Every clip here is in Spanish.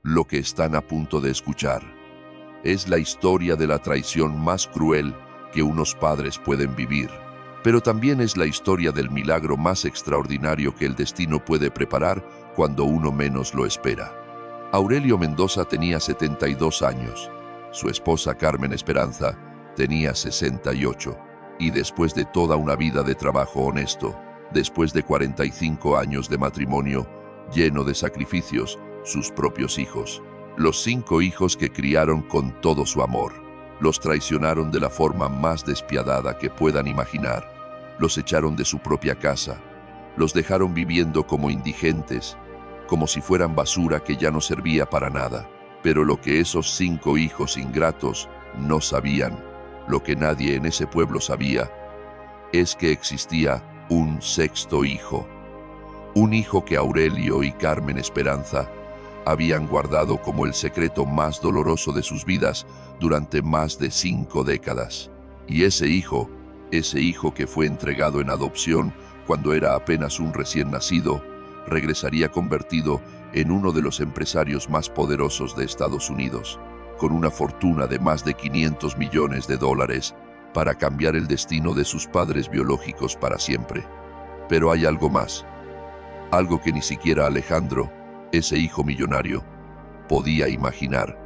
lo que están a punto de escuchar. Es la historia de la traición más cruel que unos padres pueden vivir, pero también es la historia del milagro más extraordinario que el destino puede preparar cuando uno menos lo espera. Aurelio Mendoza tenía 72 años, su esposa Carmen Esperanza tenía 68, y después de toda una vida de trabajo honesto, después de 45 años de matrimonio lleno de sacrificios, sus propios hijos, los 5 hijos que criaron con todo su amor, los traicionaron de la forma más despiadada que puedan imaginar, los echaron de su propia casa, los dejaron viviendo como indigentes, como si fueran basura que ya no servía para nada. Pero lo que esos 5 hijos ingratos no sabían, lo que nadie en ese pueblo sabía, es que existía un 6º hijo. Un hijo que Aurelio y Carmen Esperanza habían guardado como el secreto más doloroso de sus vidas durante más de 5 décadas. Y ese hijo que fue entregado en adopción cuando era apenas un recién nacido, regresaría convertido en uno de los empresarios más poderosos de Estados Unidos, con una fortuna de más de $500 millones para cambiar el destino de sus padres biológicos para siempre. Pero hay algo más, algo que ni siquiera Alejandro, ese hijo millonario, podía imaginar,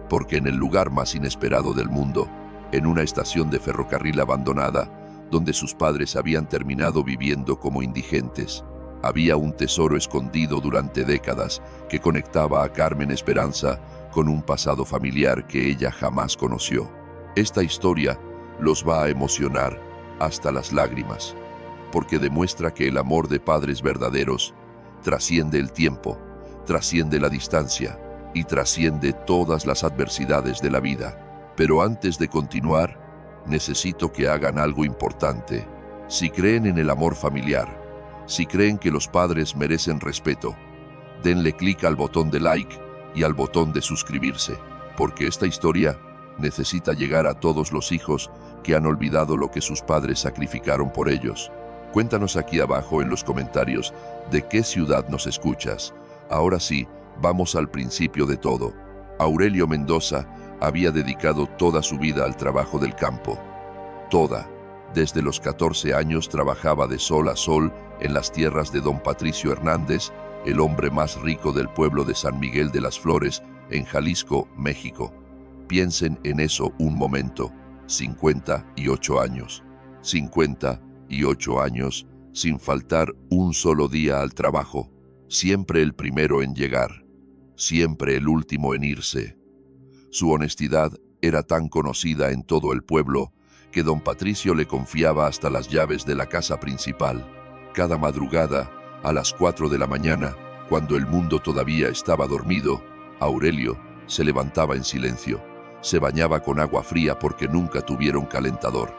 porque en el lugar más inesperado del mundo, en una estación de ferrocarril abandonada, donde sus padres habían terminado viviendo como indigentes, había un tesoro escondido durante décadas que conectaba a Carmen Esperanza con un pasado familiar que ella jamás conoció. Esta historia los va a emocionar hasta las lágrimas, porque demuestra que el amor de padres verdaderos trasciende el tiempo, trasciende la distancia y trasciende todas las adversidades de la vida. Pero antes de continuar, necesito que hagan algo importante. Si creen en el amor familiar, si creen que los padres merecen respeto, denle clic al botón de like y al botón de suscribirse, porque esta historia necesita llegar a todos los hijos que han olvidado lo que sus padres sacrificaron por ellos. Cuéntanos aquí abajo en los comentarios de qué ciudad nos escuchas. Ahora sí, vamos al principio de todo. Aurelio Mendoza había dedicado toda su vida al trabajo del campo. Toda. Desde los 14 años trabajaba de sol a sol en las tierras de don Patricio Hernández, el hombre más rico del pueblo de San Miguel de las Flores, en Jalisco, México. Piensen en eso un momento. 58 años. 58 años sin faltar un solo día al trabajo. Siempre el primero en llegar. Siempre el último en irse. Su honestidad era tan conocida en todo el pueblo que don Patricio le confiaba hasta las llaves de la casa principal. Cada madrugada, a las 4 de la mañana, cuando el mundo todavía estaba dormido, Aurelio se levantaba en silencio. Se bañaba con agua fría porque nunca tuvieron calentador.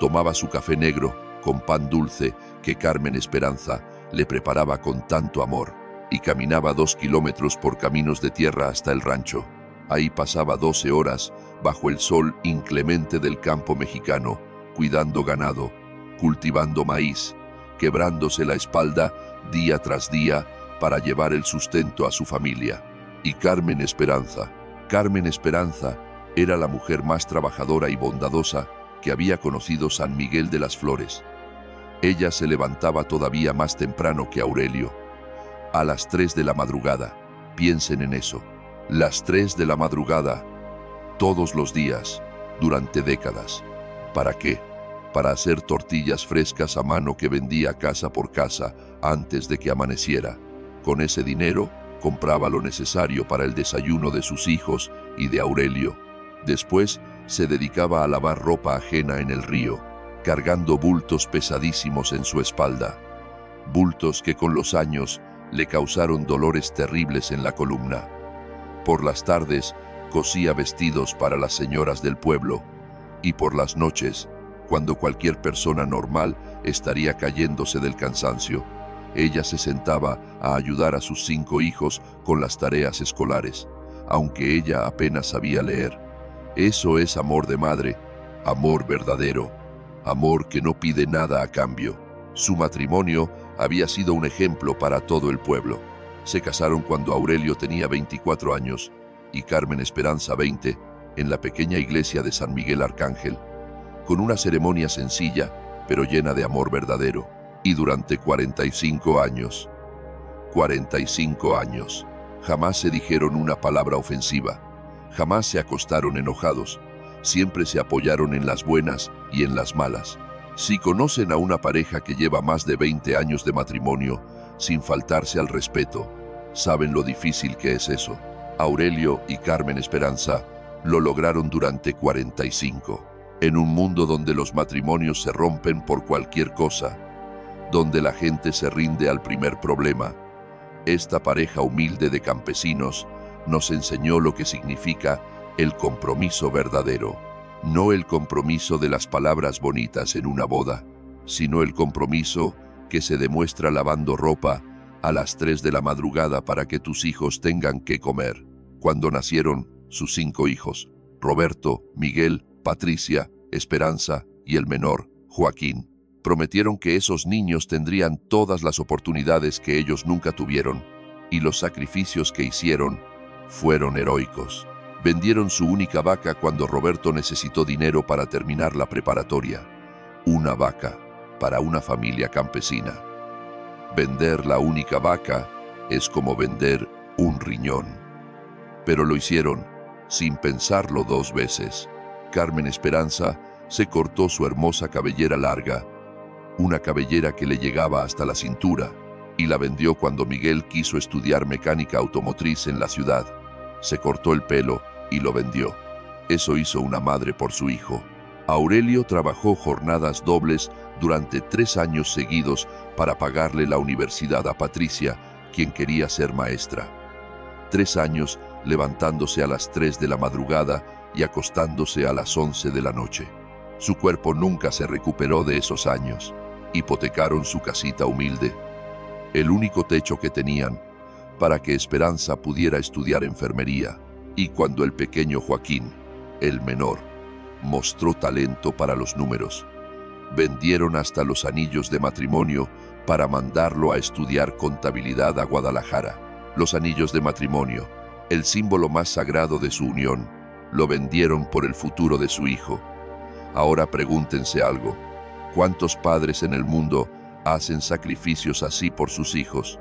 Tomaba su café negro con pan dulce que Carmen Esperanza le preparaba con tanto amor, y caminaba 2 kilómetros por caminos de tierra hasta el rancho. Ahí pasaba 12 horas bajo el sol inclemente del campo mexicano, cuidando ganado, cultivando maíz, quebrándose la espalda día tras día para llevar el sustento a su familia. Y Carmen Esperanza era la mujer más trabajadora y bondadosa que había conocido San Miguel de las Flores. Ella se levantaba todavía más temprano que Aurelio, a las 3 de la madrugada. Piensen en eso, las 3 de la madrugada, todos los días, durante décadas. ¿Para qué? Para hacer tortillas frescas a mano que vendía casa por casa antes de que amaneciera. Con ese dinero, compraba lo necesario para el desayuno de sus hijos y de Aurelio. Después, se dedicaba a lavar ropa ajena en el río, cargando bultos pesadísimos en su espalda. Bultos que con los años le causaron dolores terribles en la columna. Por las tardes, cosía vestidos para las señoras del pueblo, y por las noches, cuando cualquier persona normal estaría cayéndose del cansancio, ella se sentaba a ayudar a sus 5 hijos con las tareas escolares, aunque ella apenas sabía leer. Eso es amor de madre, amor verdadero, amor que no pide nada a cambio. Su matrimonio había sido un ejemplo para todo el pueblo. Se casaron cuando Aurelio tenía 24 años y Carmen Esperanza 20, en la pequeña iglesia de San Miguel Arcángel, con una ceremonia sencilla, pero llena de amor verdadero. Y durante 45 años, jamás se dijeron una palabra ofensiva, jamás se acostaron enojados, siempre se apoyaron en las buenas y en las malas. Si conocen a una pareja que lleva más de 20 años de matrimonio, sin faltarse al respeto, saben lo difícil que es eso. Aurelio y Carmen Esperanza lo lograron durante 45. En un mundo donde los matrimonios se rompen por cualquier cosa, donde la gente se rinde al primer problema, esta pareja humilde de campesinos nos enseñó lo que significa el compromiso verdadero. No el compromiso de las palabras bonitas en una boda, sino el compromiso que se demuestra lavando ropa a las 3 de la madrugada para que tus hijos tengan que comer. Cuando nacieron sus 5 hijos, Roberto, Miguel, Patricia, Esperanza y el menor, Joaquín, prometieron que esos niños tendrían todas las oportunidades que ellos nunca tuvieron, y los sacrificios que hicieron fueron heroicos. Vendieron su única vaca cuando Roberto necesitó dinero para terminar la preparatoria. Una vaca para una familia campesina. Vender la única vaca es como vender un riñón. Pero lo hicieron sin pensarlo 2 veces. Carmen Esperanza se cortó su hermosa cabellera larga, una cabellera que le llegaba hasta la cintura, y la vendió cuando Miguel quiso estudiar mecánica automotriz en la ciudad. Se cortó el pelo y lo vendió. Eso hizo una madre por su hijo. Aurelio trabajó jornadas dobles durante 3 años seguidos para pagarle la universidad a Patricia, quien quería ser maestra. 3 años levantándose a las 3 de la madrugada y acostándose a las 11 de la noche. Su cuerpo nunca se recuperó de esos años. Hipotecaron su casita humilde, el único techo que tenían, para que Esperanza pudiera estudiar enfermería. Y cuando el pequeño Joaquín, el menor, mostró talento para los números, vendieron hasta los anillos de matrimonio para mandarlo a estudiar contabilidad a Guadalajara. Los anillos de matrimonio, el símbolo más sagrado de su unión, lo vendieron por el futuro de su hijo. Ahora pregúntense algo. ¿Cuántos padres en el mundo hacen sacrificios así por sus hijos?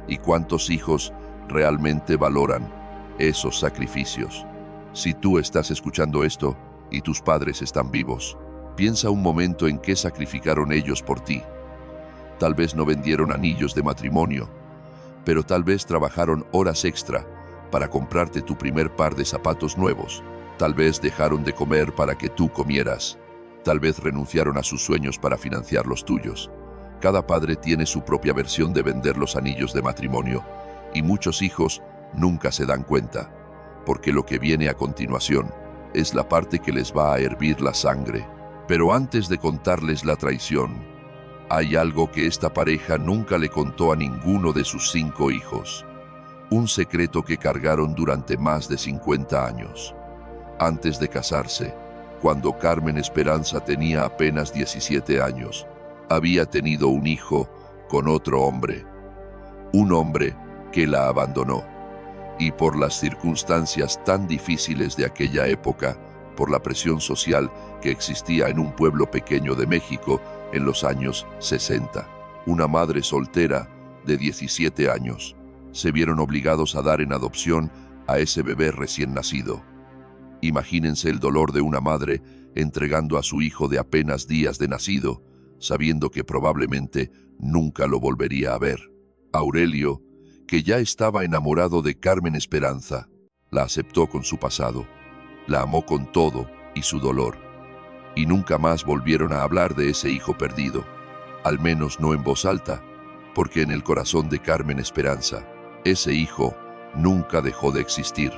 ¿Y cuántos hijos realmente valoran esos sacrificios? Si tú estás escuchando esto y tus padres están vivos, piensa un momento en qué sacrificaron ellos por ti. Tal vez no vendieron anillos de matrimonio, pero tal vez trabajaron horas extra para comprarte tu primer par de zapatos nuevos. Tal vez dejaron de comer para que tú comieras. Tal vez renunciaron a sus sueños para financiar los tuyos. Cada padre tiene su propia versión de vender los anillos de matrimonio, y muchos hijos nunca se dan cuenta, porque lo que viene a continuación es la parte que les va a hervir la sangre. Pero antes de contarles la traición, hay algo que esta pareja nunca le contó a ninguno de sus 5 hijos. Un secreto que cargaron durante más de 50 años. Antes de casarse, cuando Carmen Esperanza tenía apenas 17 años, había tenido un hijo con otro hombre. Un hombre que la abandonó. Y por las circunstancias tan difíciles de aquella época, por la presión social que existía en un pueblo pequeño de México en los años 60, una madre soltera de 17 años, se vieron obligados a dar en adopción a ese bebé recién nacido. Imagínense el dolor de una madre entregando a su hijo de apenas días de nacido, sabiendo que probablemente nunca lo volvería a ver. Aurelio, que ya estaba enamorado de Carmen Esperanza, la aceptó con su pasado, la amó con todo y su dolor, y nunca más volvieron a hablar de ese hijo perdido, al menos no en voz alta, porque en el corazón de Carmen Esperanza, ese hijo nunca dejó de existir.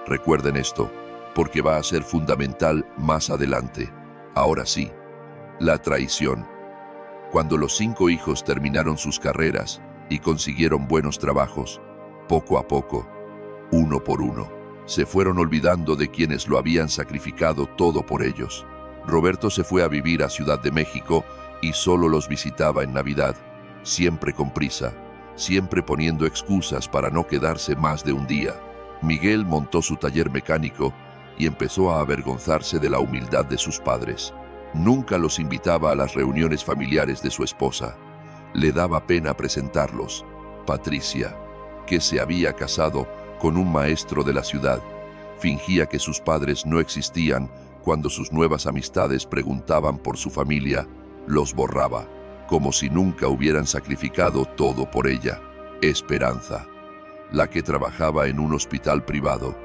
Recuerden esto, porque va a ser fundamental más adelante. Ahora sí, la traición. Cuando los 5 hijos terminaron sus carreras y consiguieron buenos trabajos, poco a poco, uno por uno, se fueron olvidando de quienes lo habían sacrificado todo por ellos. Roberto se fue a vivir a Ciudad de México y solo los visitaba en Navidad, siempre con prisa, siempre poniendo excusas para no quedarse más de un día. Miguel montó su taller mecánico y empezó a avergonzarse de la humildad de sus padres. Nunca los invitaba a las reuniones familiares de su esposa. Le daba pena presentarlos. Patricia, que se había casado con un maestro de la ciudad, fingía que sus padres no existían cuando sus nuevas amistades preguntaban por su familia, los borraba, como si nunca hubieran sacrificado todo por ella. Esperanza, la que trabajaba en un hospital privado,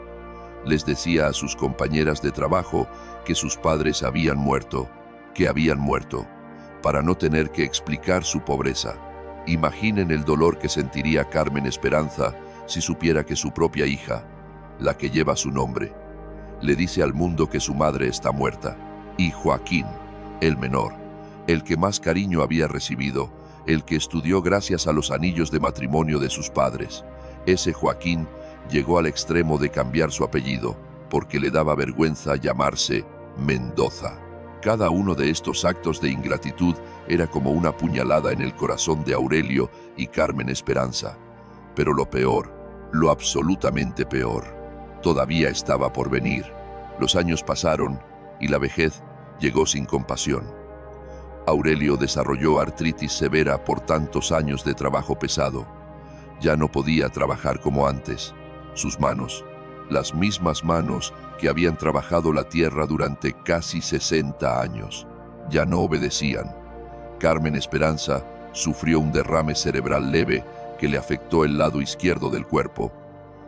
les decía a sus compañeras de trabajo que sus padres habían muerto, para no tener que explicar su pobreza. Imaginen el dolor que sentiría Carmen Esperanza si supiera que su propia hija, la que lleva su nombre, le dice al mundo que su madre está muerta. Y Joaquín, el menor, el que más cariño había recibido, el que estudió gracias a los anillos de matrimonio de sus padres, ese Joaquín llegó al extremo de cambiar su apellido porque le daba vergüenza llamarse Mendoza. Cada uno de estos actos de ingratitud era como una puñalada en el corazón de Aurelio y Carmen Esperanza. Pero lo peor, lo absolutamente peor, todavía estaba por venir. Los años pasaron y la vejez llegó sin compasión. Aurelio desarrolló artritis severa por tantos años de trabajo pesado. Ya no podía trabajar como antes. Sus manos, las mismas manos que habían trabajado la tierra durante casi 60 años, ya no obedecían. Carmen Esperanza sufrió un derrame cerebral leve que le afectó el lado izquierdo del cuerpo.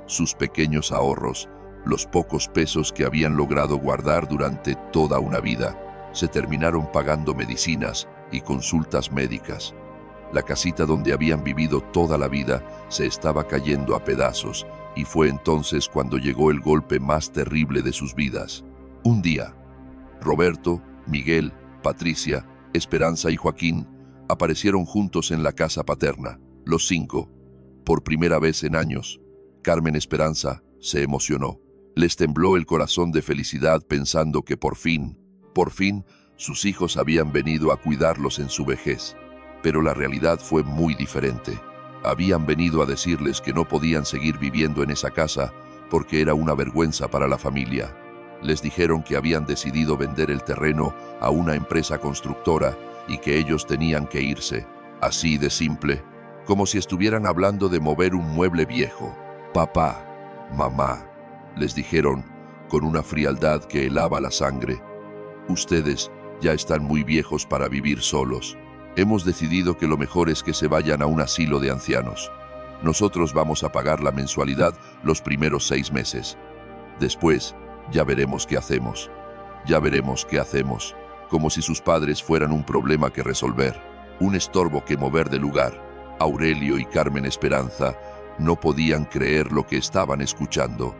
Sus pequeños ahorros, los pocos pesos que habían logrado guardar durante toda una vida, se terminaron pagando medicinas y consultas médicas. La casita donde habían vivido toda la vida se estaba cayendo a pedazos y fue entonces cuando llegó el golpe más terrible de sus vidas. Un día, Roberto, Miguel, Patricia, Esperanza y Joaquín aparecieron juntos en la casa paterna, los 5, por primera vez en años. Carmen Esperanza se emocionó. Les tembló el corazón de felicidad pensando que por fin, sus hijos habían venido a cuidarlos en su vejez. Pero la realidad fue muy diferente. Habían venido a decirles que no podían seguir viviendo en esa casa porque era una vergüenza para la familia. Les dijeron que habían decidido vender el terreno a una empresa constructora y que ellos tenían que irse. Así de simple, como si estuvieran hablando de mover un mueble viejo. Papá, mamá, les dijeron con una frialdad que helaba la sangre. Ustedes ya están muy viejos para vivir solos. Hemos decidido que lo mejor es que se vayan a un asilo de ancianos. Nosotros vamos a pagar la mensualidad los primeros 6 meses. Después, ya veremos qué hacemos. Ya veremos qué hacemos. Como si sus padres fueran un problema que resolver, un estorbo que mover de lugar. Aurelio y Carmen Esperanza no podían creer lo que estaban escuchando.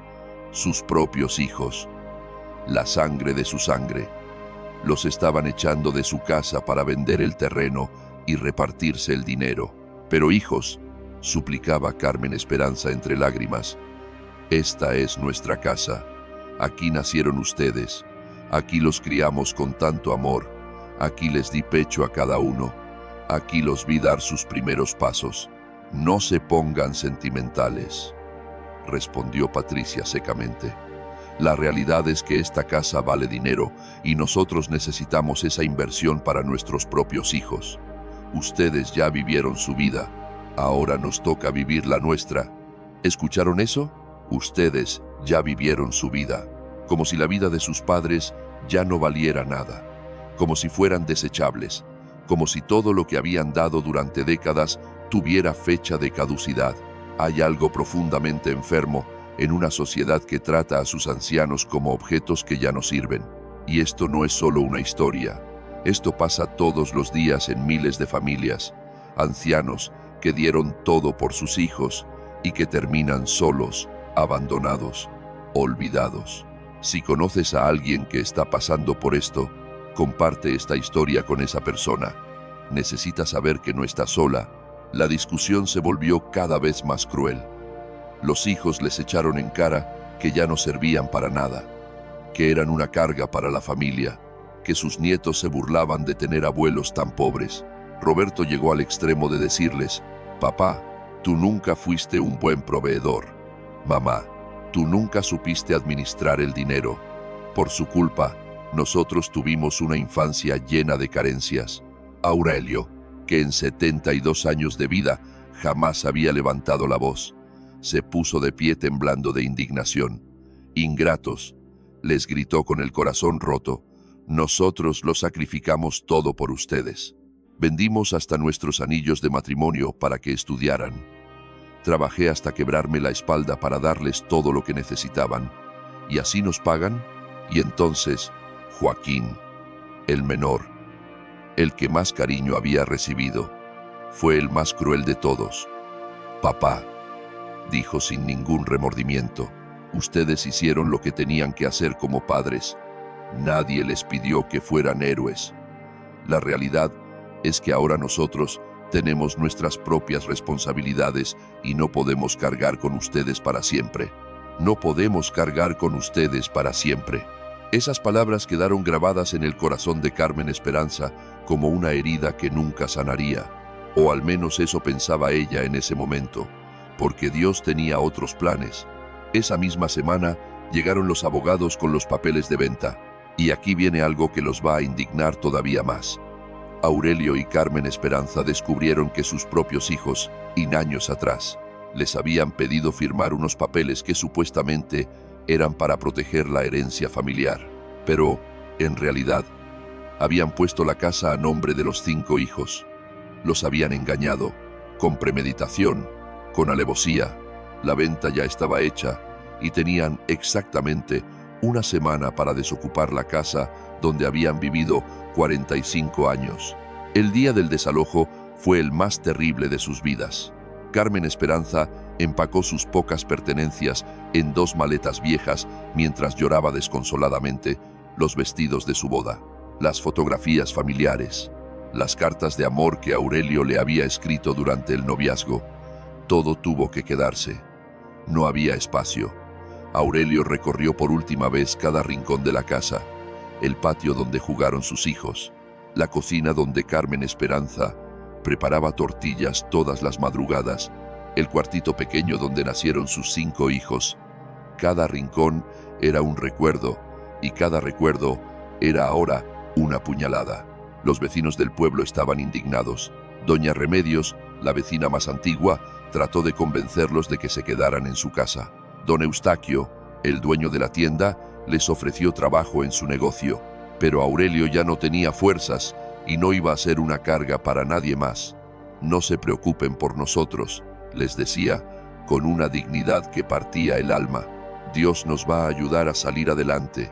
Sus propios hijos, la sangre de su sangre, los estaban echando de su casa para vender el terreno y repartirse el dinero. Pero hijos, suplicaba Carmen Esperanza entre lágrimas, esta es nuestra casa. Aquí nacieron ustedes. Aquí los criamos con tanto amor. Aquí les di pecho a cada uno. Aquí los vi dar sus primeros pasos. No se pongan sentimentales, respondió Patricia secamente. La realidad es que esta casa vale dinero y nosotros necesitamos esa inversión para nuestros propios hijos. Ustedes ya vivieron su vida, ahora nos toca vivir la nuestra. ¿Escucharon eso? Ustedes ya vivieron su vida, como si la vida de sus padres ya no valiera nada, como si fueran desechables, como si todo lo que habían dado durante décadas tuviera fecha de caducidad. Hay algo profundamente enfermo en una sociedad que trata a sus ancianos como objetos que ya no sirven. Y esto no es solo una historia. Esto pasa todos los días en miles de familias. Ancianos que dieron todo por sus hijos y que terminan solos, abandonados, olvidados. Si conoces a alguien que está pasando por esto, comparte esta historia con esa persona. Necesita saber que no está sola. La discusión se volvió cada vez más cruel. Los hijos les echaron en cara que ya no servían para nada, que eran una carga para la familia, que sus nietos se burlaban de tener abuelos tan pobres. Roberto llegó al extremo de decirles, papá, Tú nunca fuiste un buen proveedor. Mamá, tú nunca supiste administrar el dinero. Por su culpa, nosotros tuvimos una infancia llena de carencias. Aurelio, que en 72 años de vida jamás había levantado la voz, se puso de pie temblando de indignación. Ingratos, les gritó con el corazón roto, nosotros lo sacrificamos todo por ustedes. Vendimos hasta nuestros anillos de matrimonio para que estudiaran. Trabajé hasta quebrarme la espalda para darles todo lo que necesitaban. ¿Y así nos pagan? Y entonces, Joaquín, el menor, el que más cariño había recibido, fue el más cruel de todos. Papá, dijo sin ningún remordimiento, ustedes hicieron lo que tenían que hacer como padres. Nadie les pidió que fueran héroes. La realidad es que ahora nosotros tenemos nuestras propias responsabilidades y no podemos cargar con ustedes para siempre. No podemos cargar con ustedes para siempre. Esas palabras quedaron grabadas en el corazón de Carmen Esperanza como una herida que nunca sanaría, o al menos eso pensaba ella en ese momento, porque Dios tenía otros planes. Esa misma semana llegaron los abogados con los papeles de venta, y aquí viene algo que los va a indignar todavía más. Aurelio y Carmen Esperanza descubrieron que sus propios hijos, años atrás, les habían pedido firmar unos papeles que supuestamente eran para proteger la herencia familiar, pero, en realidad, habían puesto la casa a nombre de los 5 hijos. Los habían engañado, con premeditación, con alevosía. La venta ya estaba hecha y tenían exactamente una semana para desocupar la casa donde habían vivido 45 años. El día del desalojo fue el más terrible de sus vidas. Carmen Esperanza empacó sus pocas pertenencias en 2 maletas viejas mientras lloraba desconsoladamente los vestidos de su boda, las fotografías familiares, las cartas de amor que Aurelio le había escrito durante el noviazgo. Todo tuvo que quedarse. No había espacio. Aurelio recorrió por última vez cada rincón de la casa, el patio donde jugaron sus hijos, la cocina donde Carmen Esperanza preparaba tortillas todas las madrugadas, el cuartito pequeño donde nacieron sus 5 hijos. Cada rincón era un recuerdo, y cada recuerdo era ahora una puñalada. Los vecinos del pueblo estaban indignados. Doña Remedios, la vecina más antigua, trató de convencerlos de que se quedaran en su casa. Don Eustaquio, el dueño de la tienda, les ofreció trabajo en su negocio, pero Aurelio ya no tenía fuerzas y no iba a ser una carga para nadie más. No se preocupen por nosotros, les decía, con una dignidad que partía el alma. Dios nos va a ayudar a salir adelante.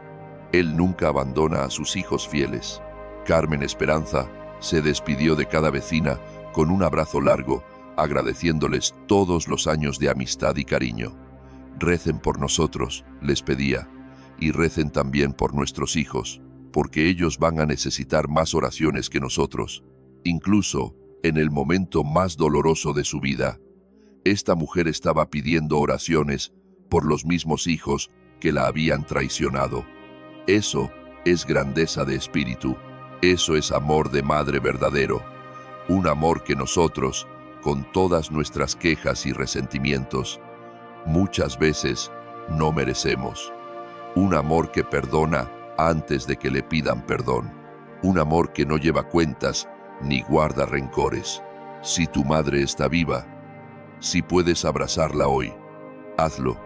Él nunca abandona a sus hijos fieles. Carmen Esperanza se despidió de cada vecina con un abrazo largo, agradeciéndoles todos los años de amistad y cariño. Recen por nosotros, les pedía, y recen también por nuestros hijos, porque ellos van a necesitar más oraciones que nosotros. Incluso en el momento más doloroso de su vida, esta mujer estaba pidiendo oraciones por los mismos hijos que la habían traicionado. Eso es grandeza de espíritu, eso es amor de madre verdadero, un amor que nosotros, con todas nuestras quejas y resentimientos, muchas veces no merecemos. Un amor que perdona antes de que le pidan perdón. Un amor que no lleva cuentas ni guarda rencores. Si tu madre está viva, si puedes abrazarla hoy, hazlo,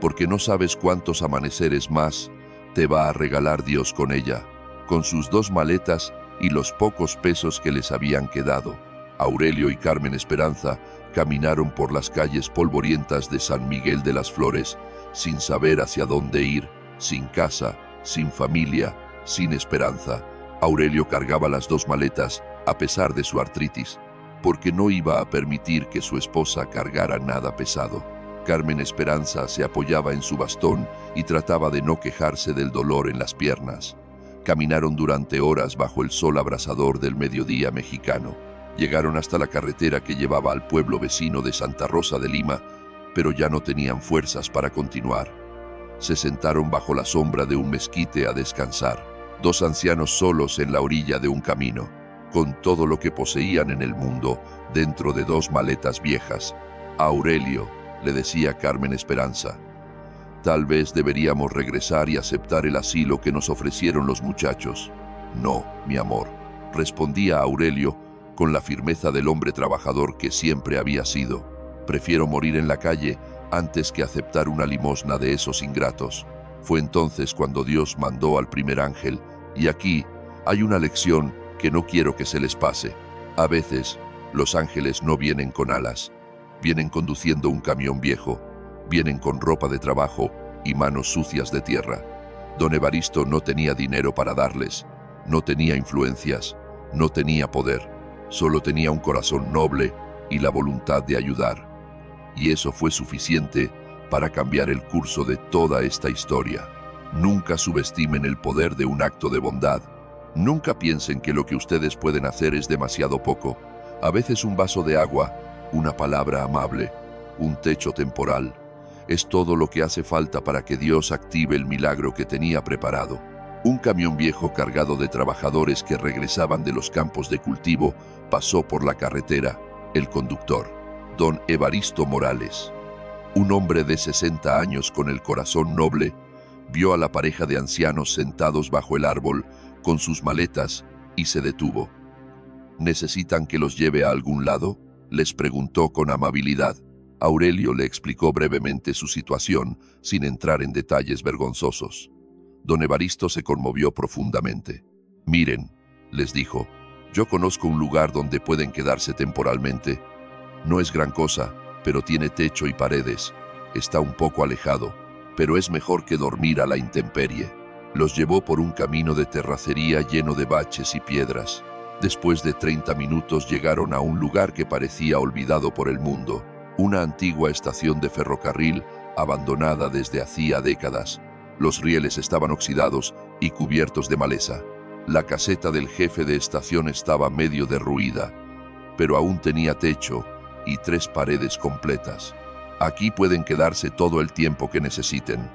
porque no sabes cuántos amaneceres más te va a regalar Dios con ella, con sus 2 maletas y los pocos pesos que les habían quedado. Aurelio y Carmen Esperanza caminaron por las calles polvorientas de San Miguel de las Flores, sin saber hacia dónde ir, sin casa, sin familia, sin esperanza. Aurelio cargaba las 2 maletas, a pesar de su artritis, porque no iba a permitir que su esposa cargara nada pesado. Carmen Esperanza se apoyaba en su bastón y trataba de no quejarse del dolor en las piernas. Caminaron durante horas bajo el sol abrasador del mediodía mexicano. Llegaron hasta la carretera que llevaba al pueblo vecino de Santa Rosa de Lima, pero ya no tenían fuerzas para continuar. Se sentaron bajo la sombra de un mezquite a descansar, 2 ancianos solos en la orilla de un camino. con todo lo que poseían en el mundo dentro de 2 maletas viejas. Aurelio, le decía Carmen Esperanza, tal vez deberíamos regresar y aceptar el asilo que nos ofrecieron los muchachos. No, mi amor, respondía Aurelio con la firmeza del hombre trabajador que siempre había sido. Prefiero morir en la calle antes que aceptar una limosna de esos ingratos. Fue entonces cuando Dios mandó al primer ángel, y aquí hay una lección que no quiero que se les pase. A veces, los ángeles no vienen con alas, vienen conduciendo un camión viejo, vienen con ropa de trabajo y manos sucias de tierra. Don Evaristo no tenía dinero para darles, no tenía influencias, no tenía poder, solo tenía un corazón noble y la voluntad de ayudar. Y eso fue suficiente para cambiar el curso de toda esta historia. Nunca subestimen el poder de un acto de bondad. Nunca piensen que lo que ustedes pueden hacer es demasiado poco. A veces un vaso de agua, una palabra amable, un techo temporal, es todo lo que hace falta para que Dios active el milagro que tenía preparado. Un camión viejo cargado de trabajadores que regresaban de los campos de cultivo pasó por la carretera. El conductor, don Evaristo Morales, un hombre de 60 años con el corazón noble, vio a la pareja de ancianos sentados bajo el árbol con sus maletas y se detuvo. ¿Necesitan que los lleve a algún lado?, les preguntó con amabilidad. Aurelio le explicó brevemente su situación, sin entrar en detalles vergonzosos. Don Evaristo se conmovió profundamente. Miren, les dijo, yo conozco un lugar donde pueden quedarse temporalmente. No es gran cosa, pero tiene techo y paredes. Está un poco alejado, pero es mejor que dormir a la intemperie. Los llevó por un camino de terracería lleno de baches y piedras. Después de 30 minutos llegaron a un lugar que parecía olvidado por el mundo, una antigua estación de ferrocarril abandonada desde hacía décadas. Los rieles estaban oxidados y cubiertos de maleza. La caseta del jefe de estación estaba medio derruida, pero aún tenía techo y 3 paredes completas. Aquí pueden quedarse todo el tiempo que necesiten,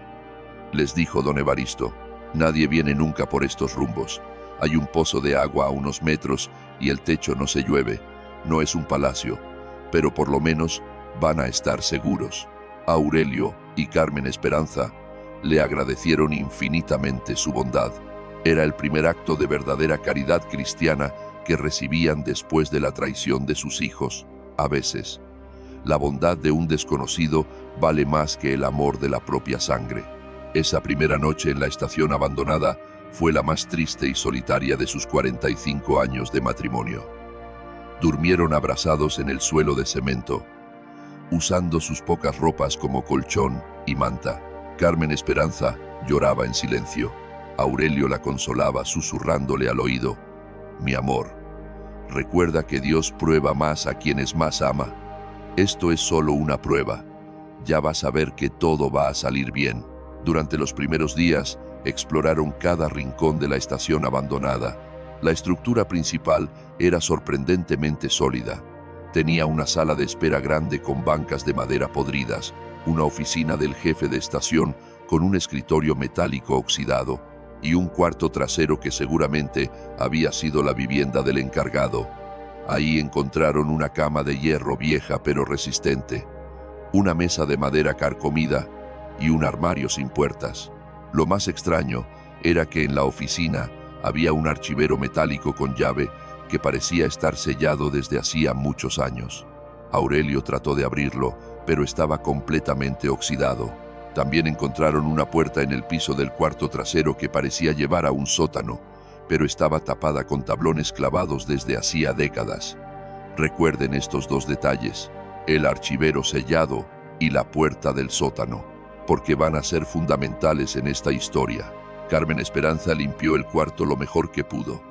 les dijo don Evaristo. Nadie viene nunca por estos rumbos. Hay un pozo de agua a unos metros y el techo no se llueve. No es un palacio, pero por lo menos van a estar seguros. Aurelio y Carmen Esperanza le agradecieron infinitamente su bondad. Era el primer acto de verdadera caridad cristiana que recibían después de la traición de sus hijos. A veces, la bondad de un desconocido vale más que el amor de la propia sangre. Esa primera noche en la estación abandonada fue la más triste y solitaria de sus 45 años de matrimonio. Durmieron abrazados en el suelo de cemento, usando sus pocas ropas como colchón y manta. Carmen Esperanza lloraba en silencio. Aurelio la consolaba susurrándole al oído: mi amor, recuerda que Dios prueba más a quienes más ama. Esto es solo una prueba. Ya vas a ver que todo va a salir bien. Durante los primeros días, exploraron cada rincón de la estación abandonada. La estructura principal era sorprendentemente sólida. Tenía una sala de espera grande con bancas de madera podridas, una oficina del jefe de estación con un escritorio metálico oxidado y un cuarto trasero que seguramente había sido la vivienda del encargado. Ahí encontraron una cama de hierro vieja pero resistente, una mesa de madera carcomida y un armario sin puertas. Lo más extraño era que en la oficina había un archivero metálico con llave que parecía estar sellado desde hacía muchos años. Aurelio trató de abrirlo, pero estaba completamente oxidado. También encontraron una puerta en el piso del cuarto trasero que parecía llevar a un sótano, pero estaba tapada con tablones clavados desde hacía décadas. Recuerden estos 2 detalles: el archivero sellado y la puerta del sótano, porque van a ser fundamentales en esta historia. Carmen Esperanza limpió el cuarto lo mejor que pudo.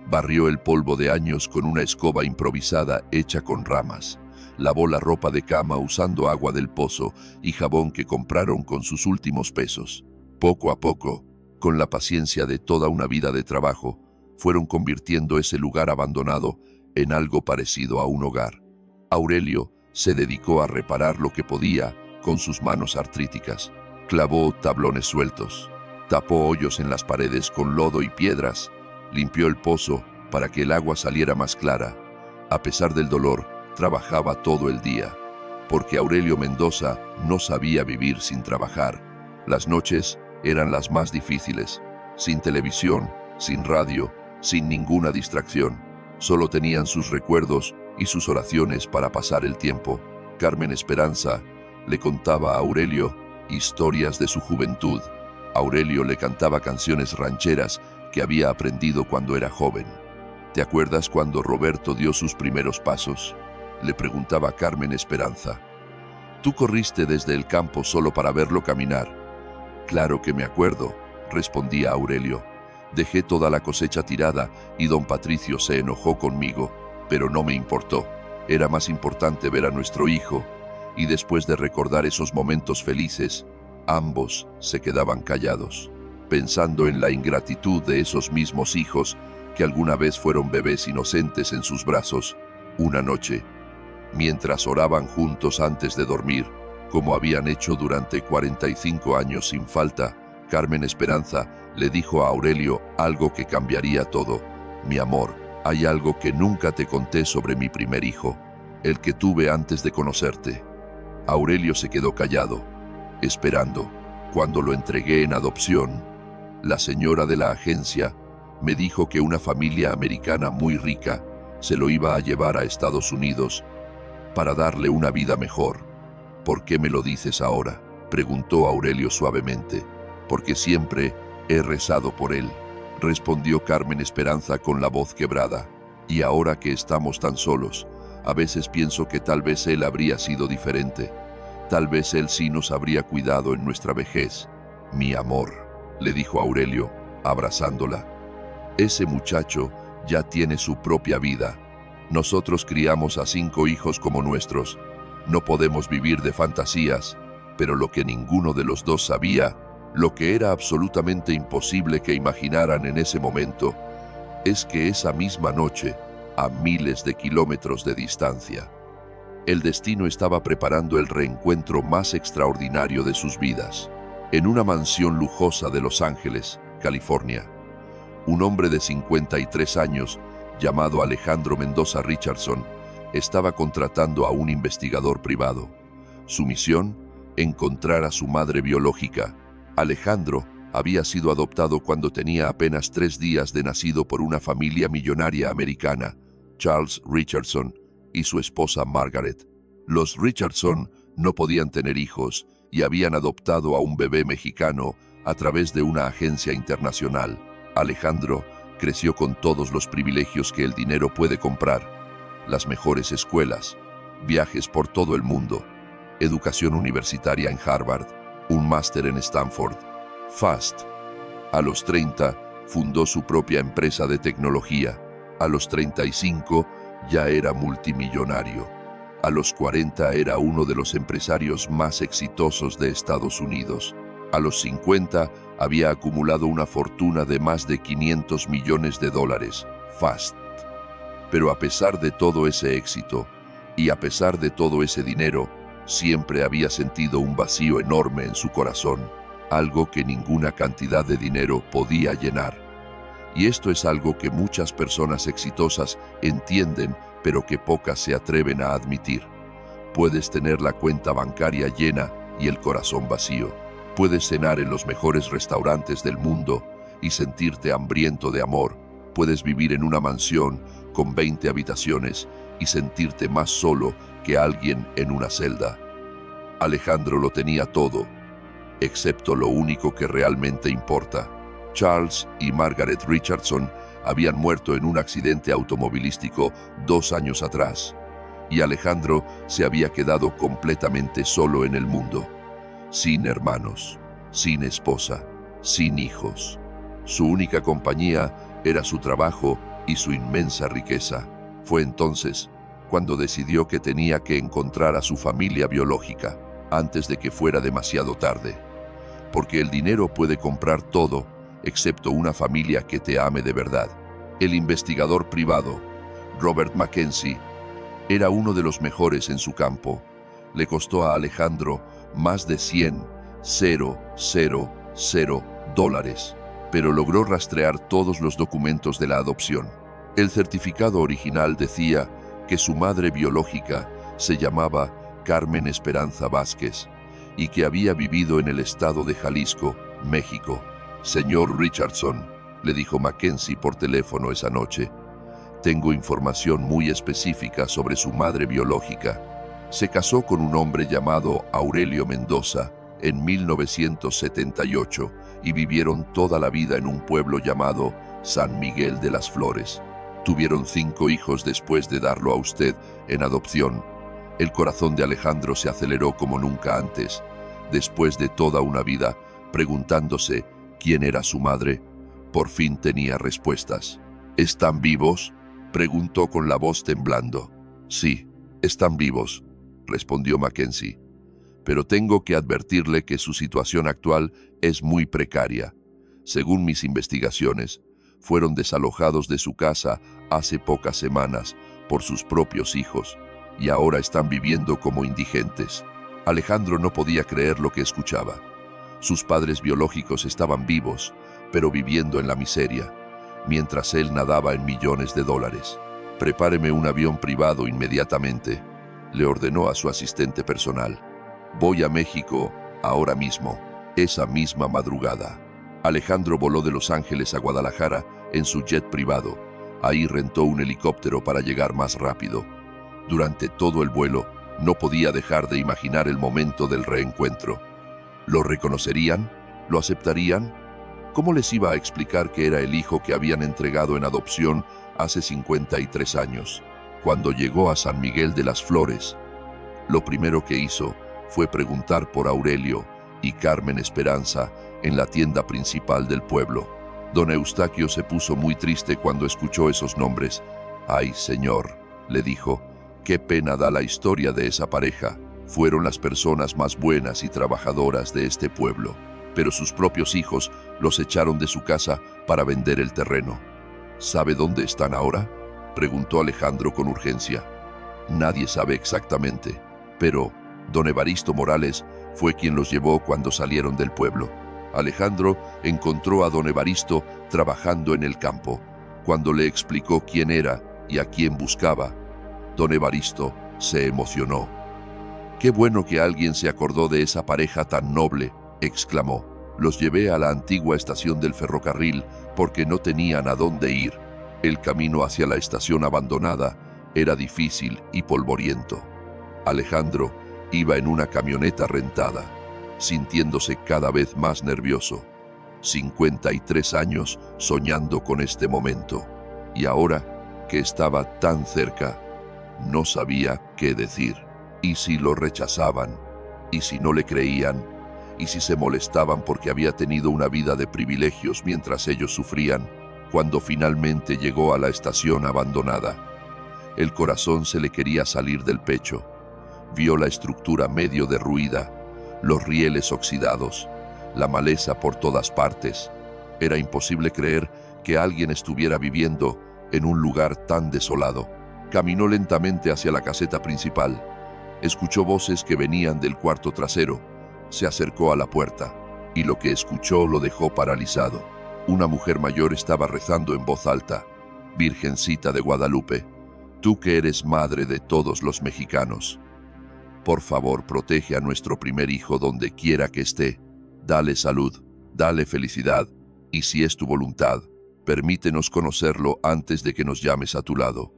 Barrió el polvo de años con una escoba improvisada hecha con ramas. Lavó la ropa de cama usando agua del pozo y jabón que compraron con sus últimos pesos. Poco a poco, con la paciencia de toda una vida de trabajo, fueron convirtiendo ese lugar abandonado en algo parecido a un hogar. Aurelio se dedicó a reparar lo que podía con sus manos artríticas. Clavó tablones sueltos, tapó hoyos en las paredes con lodo y piedras, limpió el pozo para que el agua saliera más clara. A pesar del dolor, trabajaba todo el día, porque Aurelio Mendoza no sabía vivir sin trabajar. Las noches eran las más difíciles, sin televisión, sin radio, sin ninguna distracción. Solo tenían sus recuerdos y sus oraciones para pasar el tiempo. Carmen Esperanza le contaba a Aurelio historias de su juventud. Aurelio le cantaba canciones rancheras que había aprendido cuando era joven. ¿Te acuerdas cuando Roberto dio sus primeros pasos?, le preguntaba Carmen Esperanza. Tú corriste desde el campo solo para verlo caminar. Claro que me acuerdo, respondía Aurelio. Dejé toda la cosecha tirada y don Patricio se enojó conmigo, pero no me importó. Era más importante ver a nuestro hijo, y después de recordar esos momentos felices, ambos se quedaban callados, pensando en la ingratitud de esos mismos hijos que alguna vez fueron bebés inocentes en sus brazos. Una noche, mientras oraban juntos antes de dormir, como habían hecho durante 45 años sin falta, Carmen Esperanza le dijo a Aurelio algo que cambiaría todo. Mi amor, hay algo que nunca te conté sobre mi primer hijo, el que tuve antes de conocerte. Aurelio se quedó callado, esperando. Cuando lo entregué en adopción, la señora de la agencia me dijo que una familia americana muy rica se lo iba a llevar a Estados Unidos para darle una vida mejor. ¿Por qué me lo dices ahora?, preguntó Aurelio suavemente. Porque siempre he rezado por él, respondió Carmen Esperanza con la voz quebrada. Y ahora que estamos tan solos, a veces pienso que tal vez él habría sido diferente. Tal vez él sí nos habría cuidado en nuestra vejez. Mi amor, le dijo Aurelio, abrazándola. Ese muchacho ya tiene su propia vida. Nosotros criamos a 5 hijos como nuestros. No podemos vivir de fantasías, pero lo que ninguno de los dos sabía, lo que era absolutamente imposible que imaginaran en ese momento, es que esa misma noche, a miles de kilómetros de distancia, el destino estaba preparando el reencuentro más extraordinario de sus vidas. En una mansión lujosa de Los Ángeles, California, un hombre de 53 años, llamado Alejandro Mendoza Richardson, estaba contratando a un investigador privado. Su misión, encontrar a su madre biológica. Alejandro había sido adoptado cuando tenía apenas 3 días de nacido por una familia millonaria americana, Charles Richardson y su esposa Margaret. Los Richardson no podían tener hijos y habían adoptado a un bebé mexicano a través de una agencia internacional. Alejandro creció con todos los privilegios que el dinero puede comprar: las mejores escuelas, viajes por todo el mundo, educación universitaria en Harvard, un máster en Stanford, FAST. A los 30, fundó su propia empresa de tecnología. A los 35, ya era multimillonario. A los 40 era uno de los empresarios más exitosos de Estados Unidos. A los 50 había acumulado una fortuna de más de $500 millones, FAST. Pero a pesar de todo ese éxito, y a pesar de todo ese dinero, siempre había sentido un vacío enorme en su corazón, algo que ninguna cantidad de dinero podía llenar. Y esto es algo que muchas personas exitosas entienden, pero que pocas se atreven a admitir. Puedes tener la cuenta bancaria llena y el corazón vacío. Puedes cenar en los mejores restaurantes del mundo y sentirte hambriento de amor. Puedes vivir en una mansión con 20 habitaciones y sentirte más solo que alguien en una celda. Alejandro lo tenía todo, excepto lo único que realmente importa. Charles y Margaret Richardson habían muerto en un accidente automovilístico 2 años atrás, y Alejandro se había quedado completamente solo en el mundo, sin hermanos, sin esposa, sin hijos. Su única compañía era su trabajo y su inmensa riqueza. Fue entonces cuando decidió que tenía que encontrar a su familia biológica antes de que fuera demasiado tarde. Porque el dinero puede comprar todo, excepto una familia que te ame de verdad. El investigador privado, Robert Mackenzie, era uno de los mejores en su campo. Le costó a Alejandro más de $100,000, pero logró rastrear todos los documentos de la adopción. El certificado original decía que su madre biológica se llamaba Carmen Esperanza Vázquez y que había vivido en el estado de Jalisco, México. Señor Richardson, le dijo Mackenzie por teléfono esa noche, tengo información muy específica sobre su madre biológica. Se casó con un hombre llamado Aurelio Mendoza en 1978 y vivieron toda la vida en un pueblo llamado San Miguel de las Flores. Tuvieron 5 hijos después de darlo a usted en adopción. El corazón de Alejandro se aceleró como nunca antes. Después de toda una vida preguntándose quién era su madre, por fin tenía respuestas. ¿Están vivos?, preguntó con la voz temblando. Sí, están vivos, respondió Mackenzie. Pero tengo que advertirle que su situación actual es muy precaria. Según mis investigaciones, fueron desalojados de su casa hace pocas semanas por sus propios hijos y ahora están viviendo como indigentes. Alejandro no podía creer lo que escuchaba. Sus padres biológicos estaban vivos, pero viviendo en la miseria, mientras él nadaba en millones de dólares. Prepáreme un avión privado inmediatamente, le ordenó a su asistente personal. Voy a México ahora mismo, esa misma madrugada. Alejandro voló de Los Ángeles a Guadalajara en su jet privado. Ahí rentó un helicóptero para llegar más rápido. Durante todo el vuelo, no podía dejar de imaginar el momento del reencuentro. ¿Lo reconocerían? ¿Lo aceptarían? ¿Cómo les iba a explicar que era el hijo que habían entregado en adopción hace 53 años? Cuando llegó a San Miguel de las Flores, lo primero que hizo fue preguntar por Aurelio y Carmen Esperanza en la tienda principal del pueblo. Don Eustaquio se puso muy triste cuando escuchó esos nombres. «Ay, señor», le dijo, «qué pena da la historia de esa pareja. Fueron las personas más buenas y trabajadoras de este pueblo, pero sus propios hijos los echaron de su casa para vender el terreno». «¿Sabe dónde están ahora?», preguntó Alejandro con urgencia. «Nadie sabe exactamente, pero don Evaristo Morales fue quien los llevó cuando salieron del pueblo». Alejandro encontró a don Evaristo trabajando en el campo. Cuando le explicó quién era y a quién buscaba, don Evaristo se emocionó. «Qué bueno que alguien se acordó de esa pareja tan noble», exclamó. «Los llevé a la antigua estación del ferrocarril porque no tenían a dónde ir. El camino hacia la estación abandonada era difícil y polvoriento». Alejandro iba en una camioneta rentada, sintiéndose cada vez más nervioso. 53 años soñando con este momento. Y ahora que estaba tan cerca, no sabía qué decir. ¿Y si lo rechazaban? ¿Y si no le creían? ¿Y si se molestaban porque había tenido una vida de privilegios mientras ellos sufrían? Cuando finalmente llegó a la estación abandonada, el corazón se le quería salir del pecho. Vio la estructura medio derruida, los rieles oxidados, la maleza por todas partes. Era imposible creer que alguien estuviera viviendo en un lugar tan desolado. Caminó lentamente hacia la caseta principal. Escuchó voces que venían del cuarto trasero. Se acercó a la puerta, y lo que escuchó lo dejó paralizado. Una mujer mayor estaba rezando en voz alta. «Virgencita de Guadalupe, tú que eres madre de todos los mexicanos, por favor, protege a nuestro primer hijo donde quiera que esté. Dale salud, dale felicidad, y si es tu voluntad, permítenos conocerlo antes de que nos llames a tu lado».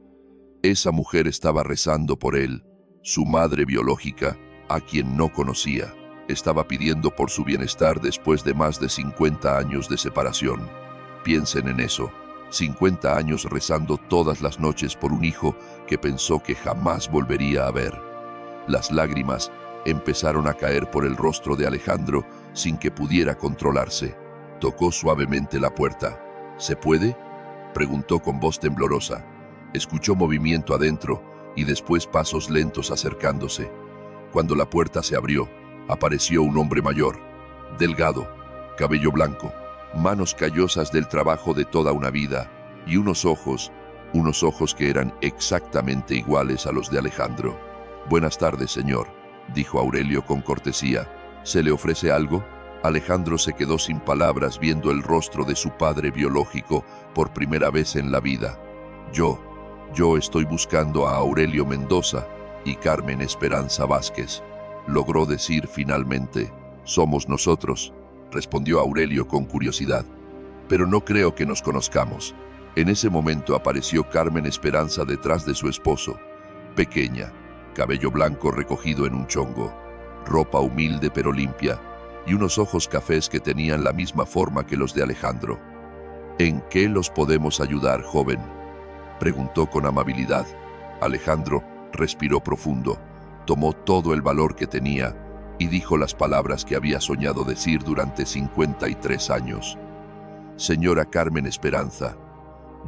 Esa mujer estaba rezando por él, su madre biológica, a quien no conocía. Estaba pidiendo por su bienestar después de más de 50 años de separación. Piensen en eso, 50 años rezando todas las noches por un hijo que pensó que jamás volvería a ver. Las lágrimas empezaron a caer por el rostro de Alejandro sin que pudiera controlarse. Tocó suavemente la puerta. «¿Se puede?», preguntó con voz temblorosa. Escuchó movimiento adentro y después pasos lentos acercándose. Cuando la puerta se abrió, apareció un hombre mayor, delgado, cabello blanco, manos callosas del trabajo de toda una vida y unos ojos que eran exactamente iguales a los de Alejandro. «Buenas tardes, señor», dijo Aurelio con cortesía. «¿Se le ofrece algo?». Alejandro se quedó sin palabras viendo el rostro de su padre biológico por primera vez en la vida. Yo estoy buscando a Aurelio Mendoza y Carmen Esperanza Vázquez, logró decir finalmente. Somos nosotros, respondió Aurelio con curiosidad. Pero no creo que nos conozcamos. En ese momento apareció Carmen Esperanza detrás de su esposo, pequeña, cabello blanco recogido en un chongo, ropa humilde pero limpia, y unos ojos cafés que tenían la misma forma que los de Alejandro. ¿En qué los podemos ayudar, joven?, preguntó con amabilidad. Alejandro respiró profundo, tomó todo el valor que tenía y dijo las palabras que había soñado decir durante 53 años. Señora Carmen Esperanza,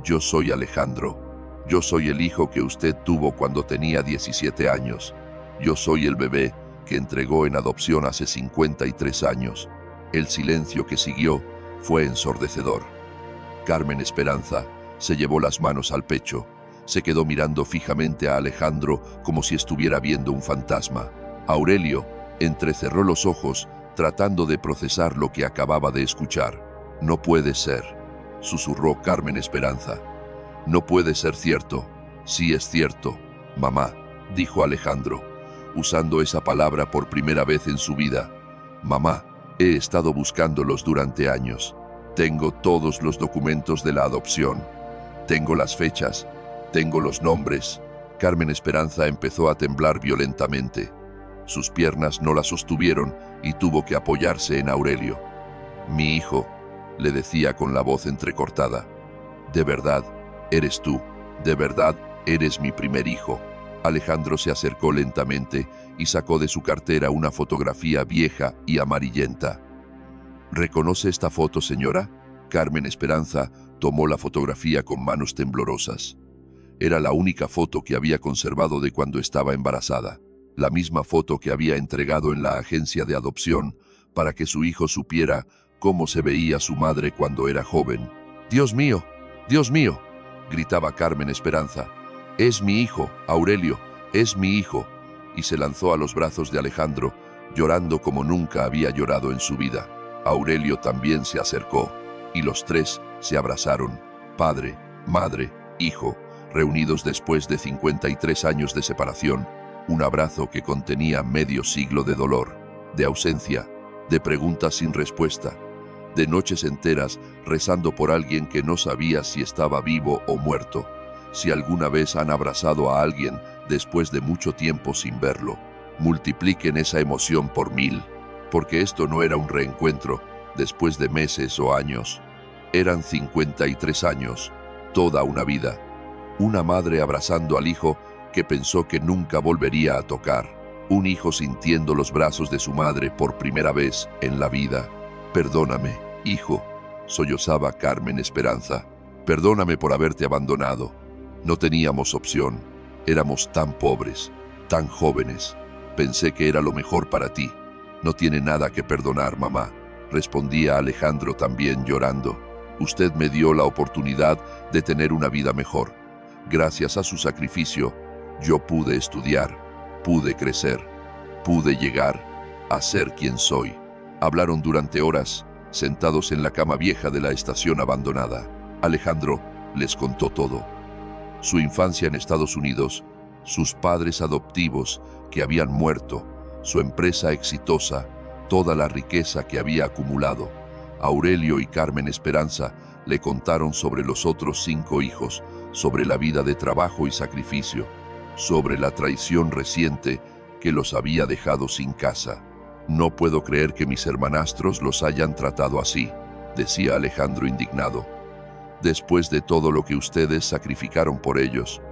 yo soy Alejandro. Yo soy el hijo que usted tuvo cuando tenía 17 años. Yo soy el bebé que entregó en adopción hace 53 años. El silencio que siguió fue ensordecedor. Carmen Esperanza se llevó las manos al pecho. Se quedó mirando fijamente a Alejandro como si estuviera viendo un fantasma. Aurelio entrecerró los ojos tratando de procesar lo que acababa de escuchar. No puede ser, susurró Carmen Esperanza. No puede ser cierto. Sí es cierto, mamá, dijo Alejandro, usando esa palabra por primera vez en su vida. Mamá, he estado buscándolos durante años. Tengo todos los documentos de la adopción. Tengo las fechas, tengo los nombres. Carmen Esperanza empezó a temblar violentamente. Sus piernas no la sostuvieron y tuvo que apoyarse en Aurelio. Mi hijo, le decía con la voz entrecortada. De verdad, eres tú. De verdad, eres mi primer hijo. Alejandro se acercó lentamente y sacó de su cartera una fotografía vieja y amarillenta. ¿Reconoce esta foto, señora? Carmen Esperanza tomó la fotografía con manos temblorosas. Era la única foto que había conservado de cuando estaba embarazada. La misma foto que había entregado en la agencia de adopción para que su hijo supiera cómo se veía su madre cuando era joven. ¡Dios mío! ¡Dios mío!, gritaba Carmen Esperanza. Es mi hijo, Aurelio, es mi hijo. Y se lanzó a los brazos de Alejandro, llorando como nunca había llorado en su vida. Aurelio también se acercó, y los tres se abrazaron, padre, madre, hijo, reunidos después de 53 años de separación, un abrazo que contenía medio siglo de dolor, de ausencia, de preguntas sin respuesta, de noches enteras rezando por alguien que no sabía si estaba vivo o muerto. Si alguna vez han abrazado a alguien después de mucho tiempo sin verlo, multipliquen esa emoción por 1000, porque esto no era un reencuentro después de meses o años. Eran 53 años, toda una vida. Una madre abrazando al hijo que pensó que nunca volvería a tocar. Un hijo sintiendo los brazos de su madre por primera vez en la vida. Perdóname, hijo, sollozaba Carmen Esperanza. Perdóname por haberte abandonado. No teníamos opción. Éramos tan pobres, tan jóvenes. Pensé que era lo mejor para ti. No tiene nada que perdonar, mamá, respondía Alejandro también llorando. Usted me dio la oportunidad de tener una vida mejor. Gracias a su sacrificio, yo pude estudiar, pude crecer, pude llegar a ser quien soy. Hablaron durante horas, sentados en la cama vieja de la estación abandonada. Alejandro les contó todo. Su infancia en Estados Unidos, sus padres adoptivos que habían muerto, su empresa exitosa, toda la riqueza que había acumulado. Aurelio y Carmen Esperanza le contaron sobre los otros 5 hijos, sobre la vida de trabajo y sacrificio, sobre la traición reciente que los había dejado sin casa. No puedo creer que mis hermanastros los hayan tratado así, decía Alejandro indignado. Después de todo lo que ustedes sacrificaron por ellos,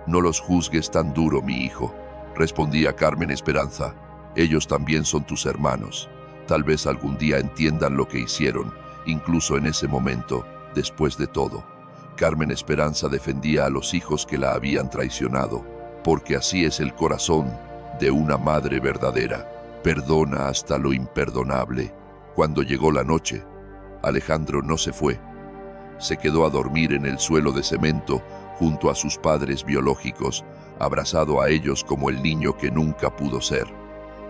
no los juzgues tan duro, mi hijo, respondía Carmen Esperanza. Ellos también son tus hermanos. Tal vez algún día entiendan lo que hicieron, incluso en ese momento, después de todo. Carmen Esperanza defendía a los hijos que la habían traicionado, porque así es el corazón de una madre verdadera. Perdona hasta lo imperdonable. Cuando llegó la noche, Alejandro no se fue. Se quedó a dormir en el suelo de cemento junto a sus padres biológicos, abrazado a ellos como el niño que nunca pudo ser.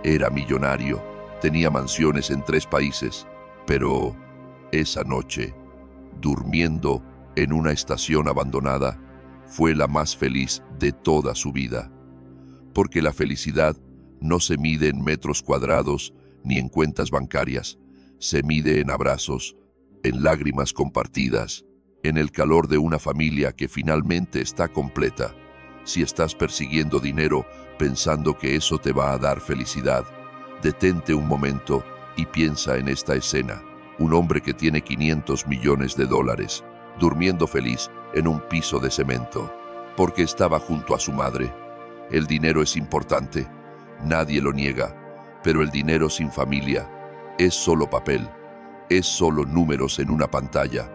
Era millonario, tenía mansiones en 3 países, pero esa noche, durmiendo en una estación abandonada, fue la más feliz de toda su vida. Porque la felicidad no se mide en metros cuadrados ni en cuentas bancarias, se mide en abrazos, en lágrimas compartidas, en el calor de una familia que finalmente está completa. Si estás persiguiendo dinero pensando que eso te va a dar felicidad, detente un momento y piensa en esta escena. Un hombre que tiene $500 millones, durmiendo feliz en un piso de cemento, porque estaba junto a su madre. El dinero es importante, nadie lo niega, pero el dinero sin familia es solo papel, es solo números en una pantalla.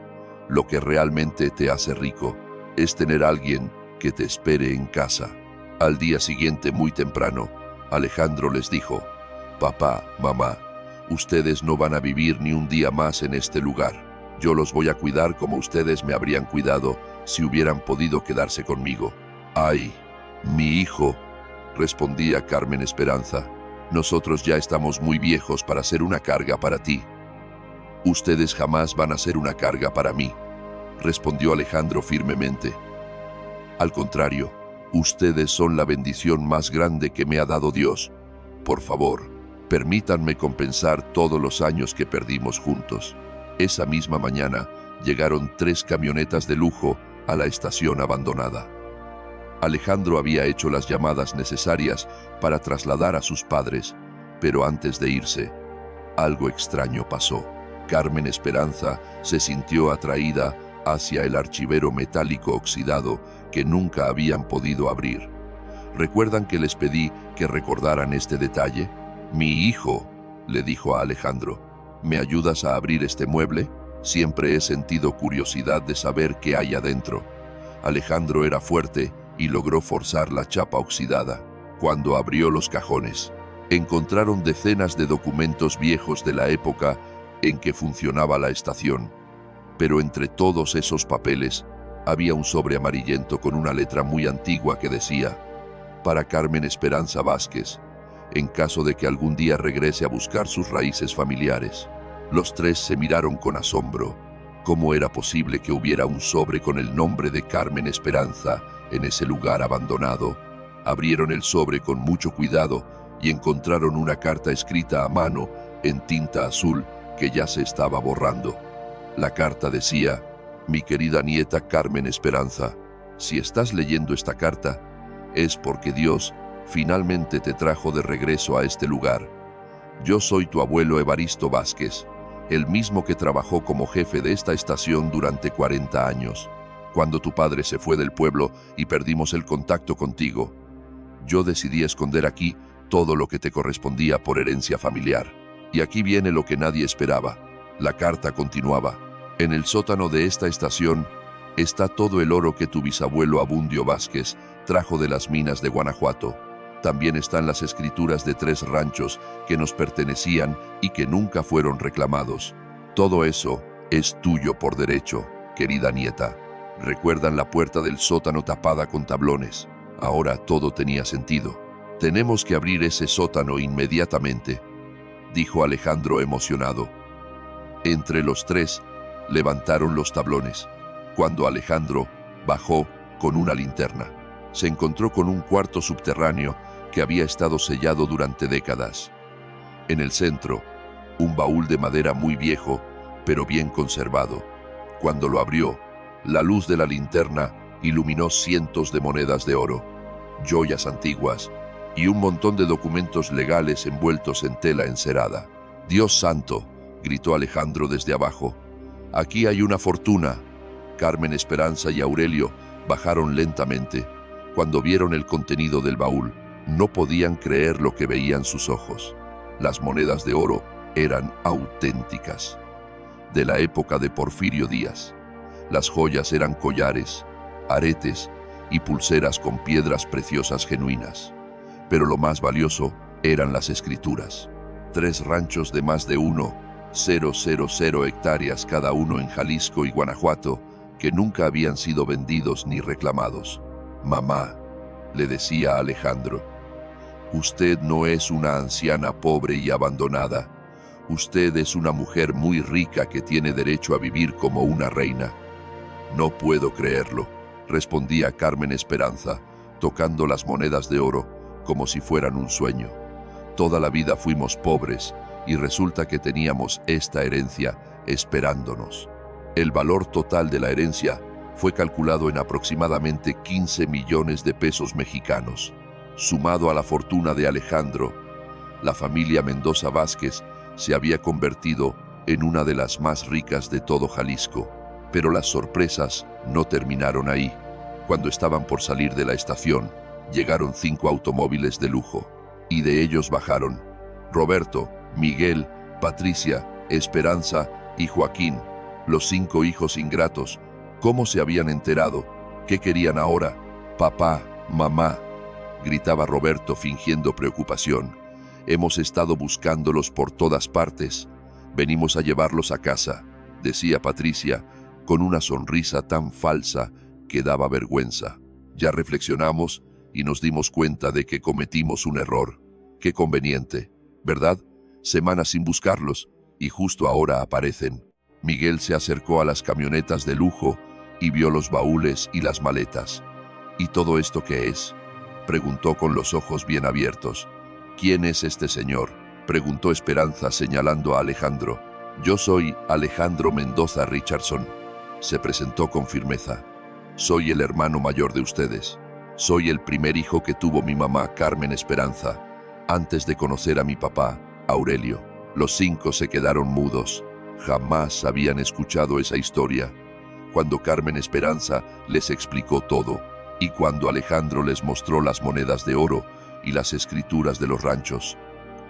Lo que realmente te hace rico es tener a alguien que te espere en casa. Al día siguiente, muy temprano, Alejandro les dijo: «Papá, mamá, ustedes no van a vivir ni un día más en este lugar. Yo los voy a cuidar como ustedes me habrían cuidado si hubieran podido quedarse conmigo». «Ay, mi hijo», respondía Carmen Esperanza, «nosotros ya estamos muy viejos para ser una carga para ti». «Ustedes jamás van a ser una carga para mí», respondió Alejandro firmemente. «Al contrario, ustedes son la bendición más grande que me ha dado Dios. Por favor, permítanme compensar todos los años que perdimos juntos». Esa misma mañana llegaron 3 camionetas de lujo a la estación abandonada. Alejandro había hecho las llamadas necesarias para trasladar a sus padres, pero antes de irse, algo extraño pasó. Carmen Esperanza se sintió atraída hacia el archivero metálico oxidado que nunca habían podido abrir. ¿Recuerdan que les pedí que recordaran este detalle? «Mi hijo», le dijo a Alejandro, «¿me ayudas a abrir este mueble? Siempre he sentido curiosidad de saber qué hay adentro». Alejandro era fuerte y logró forzar la chapa oxidada. Cuando abrió los cajones, encontraron decenas de documentos viejos de la época en que funcionaba la estación. Pero entre todos esos papeles había un sobre amarillento con una letra muy antigua que decía: «Para Carmen Esperanza Vázquez, en caso de que algún día regrese a buscar sus raíces familiares». Los 3 se miraron con asombro. ¿Cómo era posible que hubiera un sobre con el nombre de Carmen Esperanza en ese lugar abandonado? Abrieron el sobre con mucho cuidado y encontraron una carta escrita a mano en tinta azul que ya se estaba borrando. La carta decía: «Mi querida nieta Carmen Esperanza, si estás leyendo esta carta, es porque Dios finalmente te trajo de regreso a este lugar. Yo soy tu abuelo Evaristo Vázquez, el mismo que trabajó como jefe de esta estación durante 40 años. Cuando tu padre se fue del pueblo y perdimos el contacto contigo, yo decidí esconder aquí todo lo que te correspondía por herencia familiar. Y aquí viene lo que nadie esperaba». La carta continuaba: «En el sótano de esta estación está todo el oro que tu bisabuelo Abundio Vázquez trajo de las minas de Guanajuato. También están las escrituras de 3 ranchos que nos pertenecían y que nunca fueron reclamados. Todo eso es tuyo por derecho, querida nieta». ¿Recuerdan la puerta del sótano tapada con tablones? Ahora todo tenía sentido. «Tenemos que abrir ese sótano inmediatamente», dijo Alejandro emocionado. Entre los 3 levantaron los tablones. Cuando Alejandro bajó con una linterna, se encontró con un cuarto subterráneo que había estado sellado durante décadas. En el centro, un baúl de madera muy viejo, pero bien conservado. Cuando lo abrió, la luz de la linterna iluminó cientos de monedas de oro, joyas antiguas y un montón de documentos legales envueltos en tela encerada. «Dios santo», gritó Alejandro desde abajo, «aquí hay una fortuna». Carmen Esperanza y Aurelio bajaron lentamente. Cuando vieron el contenido del baúl, no podían creer lo que veían sus ojos. Las monedas de oro eran auténticas, de la época de Porfirio Díaz. Las joyas eran collares, aretes y pulseras con piedras preciosas genuinas. Pero lo más valioso eran las escrituras. 3 ranchos de más de 1,000 hectáreas cada uno en Jalisco y Guanajuato que nunca habían sido vendidos ni reclamados. «Mamá», le decía a Alejandro, «usted no es una anciana pobre y abandonada. Usted es una mujer muy rica que tiene derecho a vivir como una reina». «No puedo creerlo», respondía Carmen Esperanza, tocando las monedas de oro como si fueran un sueño. Toda la vida fuimos pobres y resulta que teníamos esta herencia esperándonos. El valor total de la herencia fue calculado en aproximadamente 15 millones de pesos mexicanos. Sumado a la fortuna de Alejandro, la familia Mendoza Vázquez se había convertido en una de las más ricas de todo Jalisco. Pero las sorpresas no terminaron ahí. Cuando estaban por salir de la estación, llegaron 5 automóviles de lujo, y de ellos bajaron Roberto, Miguel, Patricia, Esperanza y Joaquín, los 5 hijos ingratos. ¿Cómo se habían enterado? ¿Qué querían ahora? Papá, mamá, gritaba Roberto fingiendo preocupación. Hemos estado buscándolos por todas partes. Venimos a llevarlos a casa, decía Patricia, con una sonrisa tan falsa que daba vergüenza. Ya reflexionamos y nos dimos cuenta de que cometimos un error. Qué conveniente, ¿verdad? Semanas sin buscarlos y justo ahora aparecen. Miguel se acercó a las camionetas de lujo y vio los baúles y las maletas. ¿Y todo esto qué es?, preguntó con los ojos bien abiertos. ¿Quién es este señor?, preguntó Esperanza señalando a Alejandro. Yo soy Alejandro Mendoza Richardson, se presentó con firmeza. Soy el hermano mayor de ustedes. Soy el primer hijo que tuvo mi mamá Carmen Esperanza, antes de conocer a mi papá, Aurelio. Los 5 se quedaron mudos. Jamás habían escuchado esa historia. Cuando Carmen Esperanza les explicó todo, y cuando Alejandro les mostró las monedas de oro y las escrituras de los ranchos,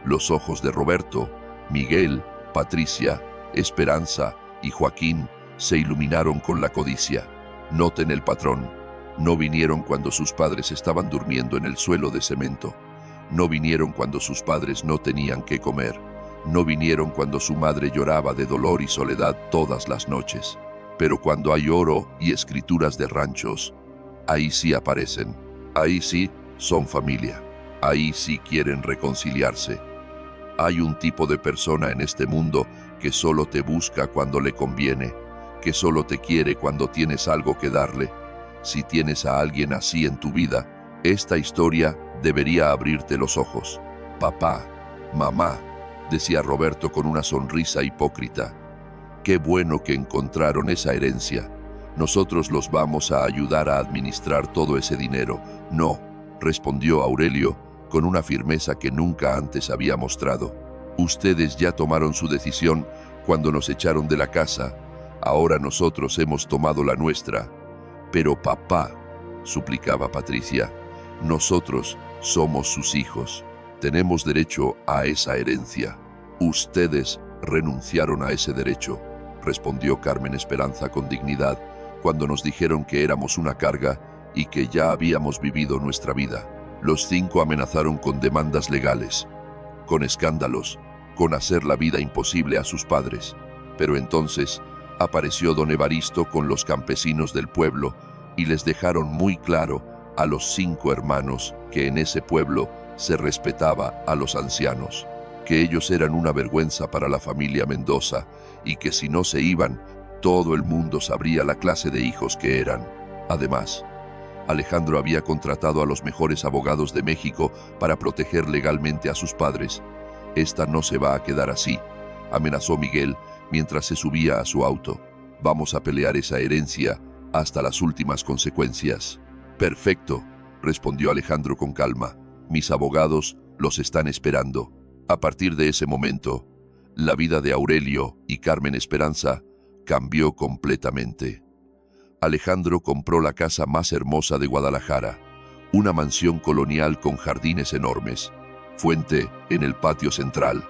los ojos de Roberto, Miguel, Patricia, Esperanza y Joaquín se iluminaron con la codicia. Noten el patrón. No vinieron cuando sus padres estaban durmiendo en el suelo de cemento. No vinieron cuando sus padres no tenían qué comer. No vinieron cuando su madre lloraba de dolor y soledad todas las noches. Pero cuando hay oro y escrituras de ranchos, ahí sí aparecen. Ahí sí son familia. Ahí sí quieren reconciliarse. Hay un tipo de persona en este mundo que solo te busca cuando le conviene, que solo te quiere cuando tienes algo que darle. Si tienes a alguien así en tu vida, esta historia debería abrirte los ojos. Papá, mamá, decía Roberto con una sonrisa hipócrita. Qué bueno que encontraron esa herencia. Nosotros los vamos a ayudar a administrar todo ese dinero. No, respondió Aurelio con una firmeza que nunca antes había mostrado. Ustedes ya tomaron su decisión cuando nos echaron de la casa. Ahora nosotros hemos tomado la nuestra. Pero papá, suplicaba Patricia, nosotros somos sus hijos. Tenemos derecho a esa herencia. Ustedes renunciaron a ese derecho, respondió Carmen Esperanza con dignidad, cuando nos dijeron que éramos una carga y que ya habíamos vivido nuestra vida. Los 5 amenazaron con demandas legales, con escándalos, con hacer la vida imposible a sus padres. Pero entonces apareció don Evaristo con los campesinos del pueblo y les dejaron muy claro a los 5 hermanos que en ese pueblo se respetaba a los ancianos, que ellos eran una vergüenza para la familia Mendoza y que si no se iban, todo el mundo sabría la clase de hijos que eran. Además, Alejandro había contratado a los mejores abogados de México para proteger legalmente a sus padres. Esta no se va a quedar así, amenazó Miguel mientras se subía a su auto. Vamos a pelear esa herencia hasta las últimas consecuencias. Perfecto, respondió Alejandro con calma. Mis abogados los están esperando. A partir de ese momento, la vida de Aurelio y Carmen Esperanza cambió completamente. Alejandro compró la casa más hermosa de Guadalajara, una mansión colonial con jardines enormes, fuente en el patio central,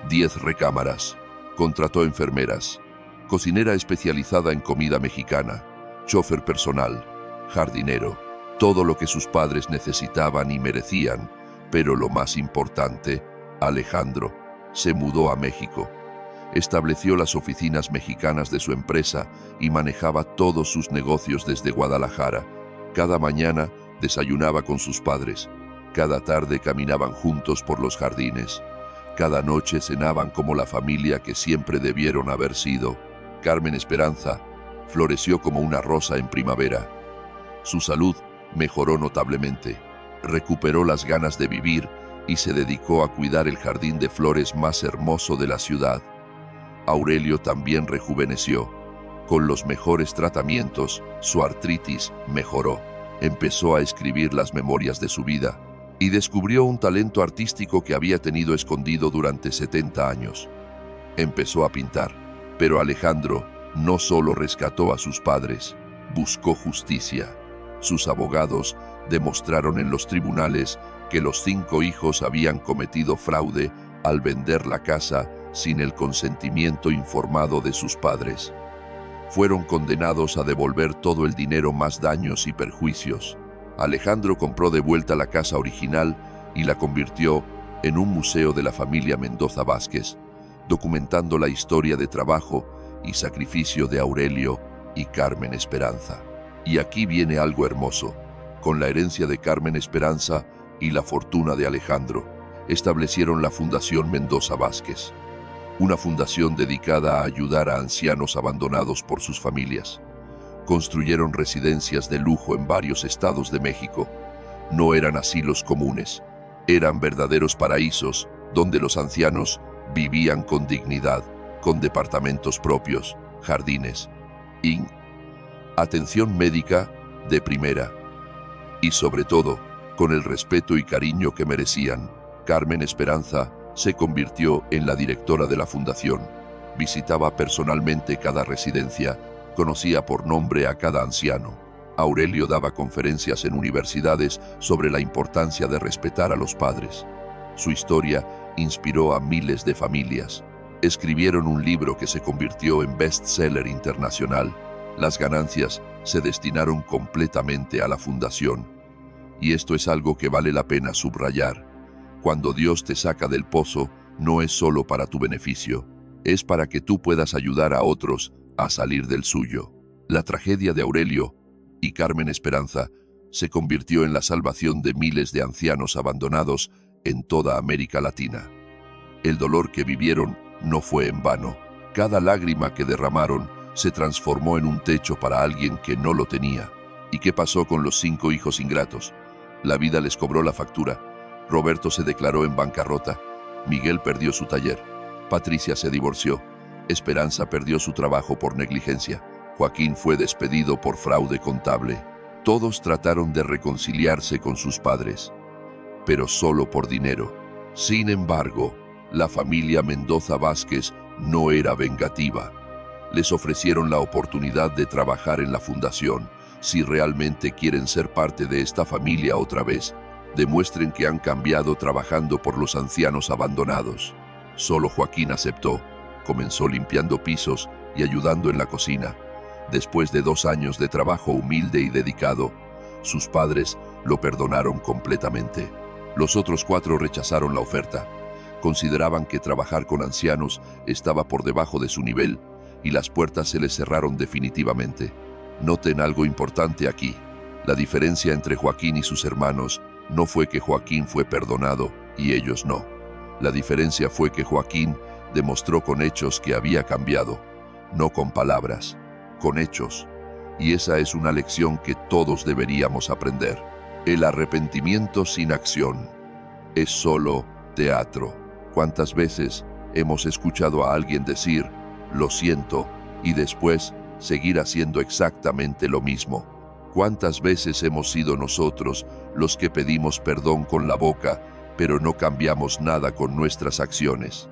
10 recámaras, contrató enfermeras, cocinera especializada en comida mexicana, chofer personal, jardinero, todo lo que sus padres necesitaban y merecían, pero lo más importante, Alejandro se mudó a México. Estableció las oficinas mexicanas de su empresa y manejaba todos sus negocios desde Guadalajara. Cada mañana desayunaba con sus padres. Cada tarde caminaban juntos por los jardines. Cada noche cenaban como la familia que siempre debieron haber sido. Carmen Esperanza floreció como una rosa en primavera. Su salud mejoró notablemente, recuperó las ganas de vivir y se dedicó a cuidar el jardín de flores más hermoso de la ciudad. Aurelio también rejuveneció. Con los mejores tratamientos, su artritis mejoró. Empezó a escribir las memorias de su vida y descubrió un talento artístico que había tenido escondido durante 70 años. Empezó a pintar, pero Alejandro no solo rescató a sus padres, buscó justicia. Sus abogados demostraron en los tribunales que los 5 hijos habían cometido fraude al vender la casa sin el consentimiento informado de sus padres. Fueron condenados a devolver todo el dinero más daños y perjuicios. Alejandro compró de vuelta la casa original y la convirtió en un museo de la familia Mendoza Vázquez, documentando la historia de trabajo y sacrificio de Aurelio y Carmen Esperanza. Y aquí viene algo hermoso. Con la herencia de Carmen Esperanza y la fortuna de Alejandro, establecieron la Fundación Mendoza Vázquez, una fundación dedicada a ayudar a ancianos abandonados por sus familias. Construyeron residencias de lujo en varios estados de México. No eran asilos comunes, eran verdaderos paraísos donde los ancianos vivían con dignidad, con departamentos propios, jardines y atención médica de primera. Y sobre todo, con el respeto y cariño que merecían. Carmen Esperanza se convirtió en la directora de la fundación. Visitaba personalmente cada residencia, conocía por nombre a cada anciano. Aurelio daba conferencias en universidades sobre la importancia de respetar a los padres. Su historia inspiró a miles de familias. Escribieron un libro que se convirtió en bestseller internacional. Las ganancias se destinaron completamente a la fundación. Y esto es algo que vale la pena subrayar. Cuando Dios te saca del pozo, no es solo para tu beneficio, es para que tú puedas ayudar a otros a salir del suyo. La tragedia de Aurelio y Carmen Esperanza se convirtió en la salvación de miles de ancianos abandonados en toda América Latina. El dolor que vivieron no fue en vano. Cada lágrima que derramaron se transformó en un techo para alguien que no lo tenía. ¿Y qué pasó con los 5 hijos ingratos? La vida les cobró la factura. Roberto se declaró en bancarrota. Miguel perdió su taller. Patricia se divorció. Esperanza perdió su trabajo por negligencia. Joaquín fue despedido por fraude contable. Todos trataron de reconciliarse con sus padres, pero solo por dinero. Sin embargo, la familia Mendoza Vázquez no era vengativa. Les ofrecieron la oportunidad de trabajar en la fundación. Si realmente quieren ser parte de esta familia otra vez, demuestren que han cambiado trabajando por los ancianos abandonados. Solo Joaquín aceptó. Comenzó limpiando pisos y ayudando en la cocina. Después de 2 años de trabajo humilde y dedicado, sus padres lo perdonaron completamente. Los otros 4 rechazaron la oferta. Consideraban que trabajar con ancianos estaba por debajo de su nivel y las puertas se les cerraron definitivamente. Noten algo importante aquí. La diferencia entre Joaquín y sus hermanos no fue que Joaquín fue perdonado y ellos no. La diferencia fue que Joaquín demostró con hechos que había cambiado, no con palabras, con hechos. Y esa es una lección que todos deberíamos aprender. El arrepentimiento sin acción es solo teatro. ¿Cuántas veces hemos escuchado a alguien decir, lo siento, y después seguir haciendo exactamente lo mismo? ¿Cuántas veces hemos sido nosotros los que pedimos perdón con la boca, pero no cambiamos nada con nuestras acciones?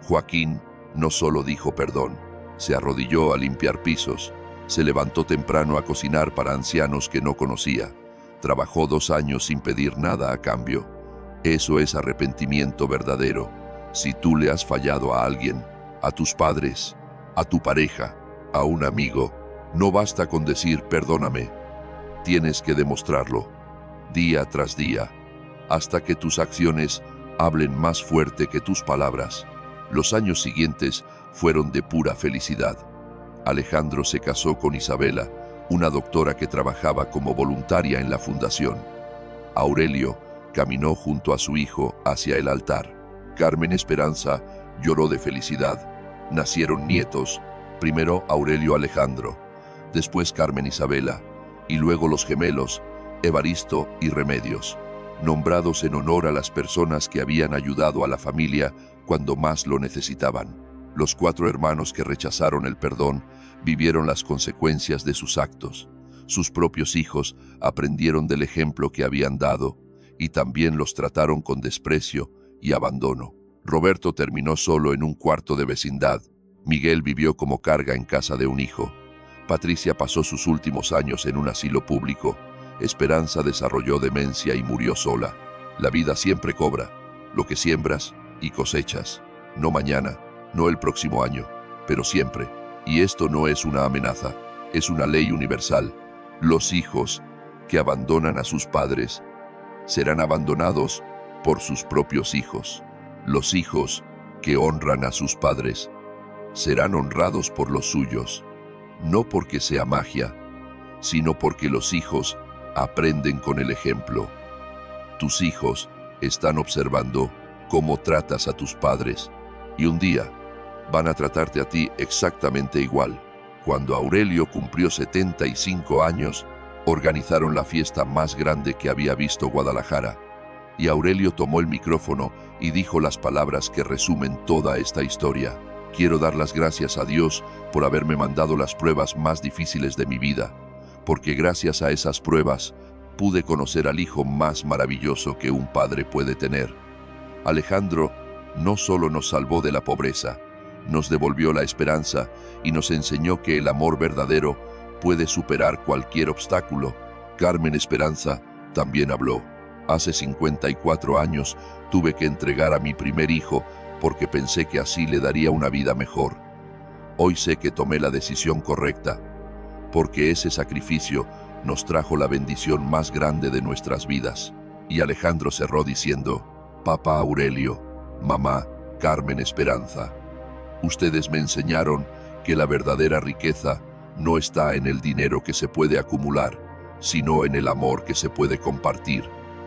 Joaquín no solo dijo perdón, se arrodilló a limpiar pisos, se levantó temprano a cocinar para ancianos que no conocía, trabajó 2 años sin pedir nada a cambio. Eso es arrepentimiento verdadero. Si tú le has fallado a alguien, a tus padres, a tu pareja, a un amigo, no basta con decir perdóname. Tienes que demostrarlo, día tras día, hasta que tus acciones hablen más fuerte que tus palabras. Los años siguientes fueron de pura felicidad. Alejandro se casó con Isabela, una doctora que trabajaba como voluntaria en la fundación. Aurelio caminó junto a su hijo hacia el altar. Carmen Esperanza lloró de felicidad. Nacieron nietos, primero Aurelio Alejandro, después Carmen Isabela. y luego los gemelos, Evaristo y Remedios, nombrados en honor a las personas que habían ayudado a la familia cuando más lo necesitaban. Los 4 hermanos que rechazaron el perdón vivieron las consecuencias de sus actos. Sus propios hijos aprendieron del ejemplo que habían dado y también los trataron con desprecio y abandono. Roberto terminó solo en un cuarto de vecindad. Miguel vivió como carga en casa de un hijo. Patricia pasó sus últimos años en un asilo público. Esperanza desarrolló demencia y murió sola. La vida siempre cobra lo que siembras y cosechas. No mañana, no el próximo año, pero siempre. Y esto no es una amenaza, es una ley universal. Los hijos que abandonan a sus padres serán abandonados por sus propios hijos. Los hijos que honran a sus padres serán honrados por los suyos, no porque sea magia, sino porque los hijos aprenden con el ejemplo. Tus hijos están observando cómo tratas a tus padres y un día van a tratarte a ti exactamente igual. Cuando Aurelio cumplió 75 años, organizaron la fiesta más grande que había visto Guadalajara. Y Aurelio tomó el micrófono y dijo las palabras que resumen toda esta historia. Quiero dar las gracias a Dios por haberme mandado las pruebas más difíciles de mi vida, porque gracias a esas pruebas pude conocer al hijo más maravilloso que un padre puede tener. Alejandro no solo nos salvó de la pobreza, nos devolvió la esperanza y nos enseñó que el amor verdadero puede superar cualquier obstáculo. Carmen Esperanza también habló. Hace 54 años tuve que entregar a mi primer hijo porque pensé que así le daría una vida mejor. Hoy sé que tomé la decisión correcta, porque ese sacrificio nos trajo la bendición más grande de nuestras vidas. Y Alejandro cerró diciendo: Papá Aurelio, mamá Carmen Esperanza, ustedes me enseñaron que la verdadera riqueza no está en el dinero que se puede acumular, sino en el amor que se puede compartir.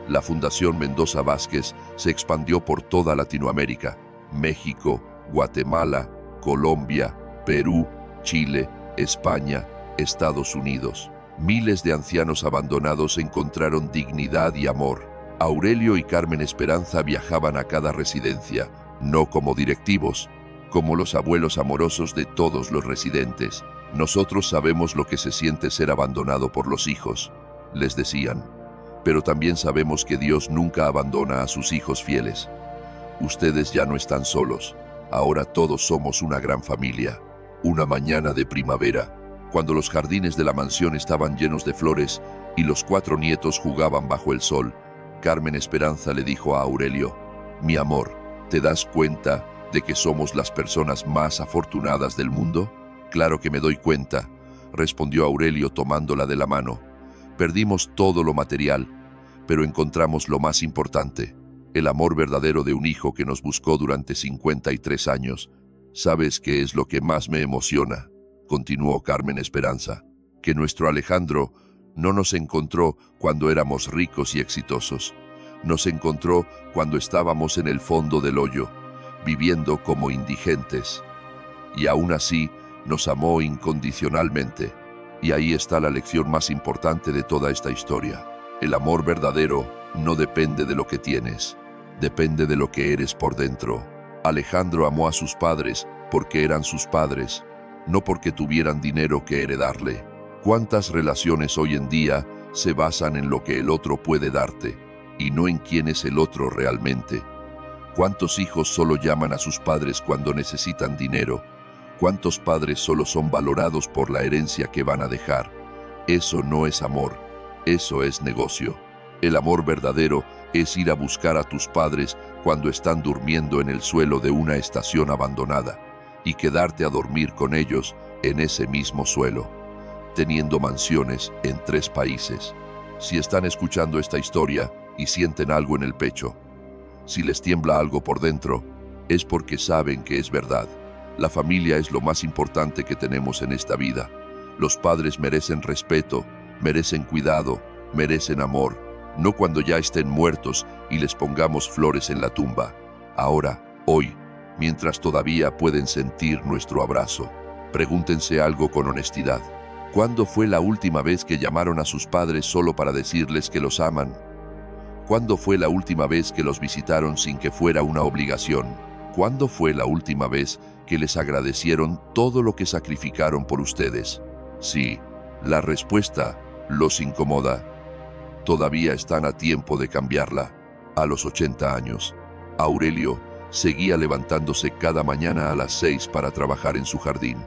La Fundación Mendoza Vázquez se expandió por toda Latinoamérica: México, Guatemala, Colombia, Perú, Chile, España, Estados Unidos. Miles de ancianos abandonados encontraron dignidad y amor. Aurelio y Carmen Esperanza viajaban a cada residencia, no como directivos, como los abuelos amorosos de todos los residentes. Nosotros sabemos lo que se siente ser abandonado por los hijos, les decían, pero también sabemos que Dios nunca abandona a sus hijos fieles. Ustedes ya no están solos, ahora todos somos una gran familia. Una mañana de primavera, cuando los jardines de la mansión estaban llenos de flores y los 4 nietos jugaban bajo el sol, Carmen Esperanza le dijo a Aurelio: Mi amor, ¿te das cuenta de que somos las personas más afortunadas del mundo? Claro que me doy cuenta, respondió Aurelio tomándola de la mano. Perdimos todo lo material, pero encontramos lo más importante, el amor verdadero de un hijo que nos buscó durante 53 años. ¿Sabes qué es lo que más me emociona?, continuó Carmen Esperanza, que nuestro Alejandro no nos encontró cuando éramos ricos y exitosos. Nos encontró cuando estábamos en el fondo del hoyo, viviendo como indigentes. Y aún así, nos amó incondicionalmente. Y ahí está la lección más importante de toda esta historia. El amor verdadero no depende de lo que tienes, depende de lo que eres por dentro. Alejandro amó a sus padres porque eran sus padres, no porque tuvieran dinero que heredarle. ¿Cuántas relaciones hoy en día se basan en lo que el otro puede darte y no en quién es el otro realmente? ¿Cuántos hijos solo llaman a sus padres cuando necesitan dinero? ¿Cuántos padres solo son valorados por la herencia que van a dejar? Eso no es amor, eso es negocio. El amor verdadero es ir a buscar a tus padres cuando están durmiendo en el suelo de una estación abandonada y quedarte a dormir con ellos en ese mismo suelo, teniendo mansiones en 3 países. Si están escuchando esta historia y sienten algo en el pecho, si les tiembla algo por dentro, es porque saben que es verdad. La familia es lo más importante que tenemos en esta vida. Los padres merecen respeto, merecen cuidado, merecen amor, no cuando ya estén muertos y les pongamos flores en la tumba. Ahora, hoy, mientras todavía pueden sentir nuestro abrazo, pregúntense algo con honestidad. ¿Cuándo fue la última vez que llamaron a sus padres solo para decirles que los aman? ¿Cuándo fue la última vez que los visitaron sin que fuera una obligación? ¿Cuándo fue la última vez que les agradecieron todo lo que sacrificaron por ustedes? Sí, la respuesta los incomoda. Todavía están a tiempo de cambiarla. A los 80 años, Aurelio seguía levantándose cada mañana a las 6 para trabajar en su jardín.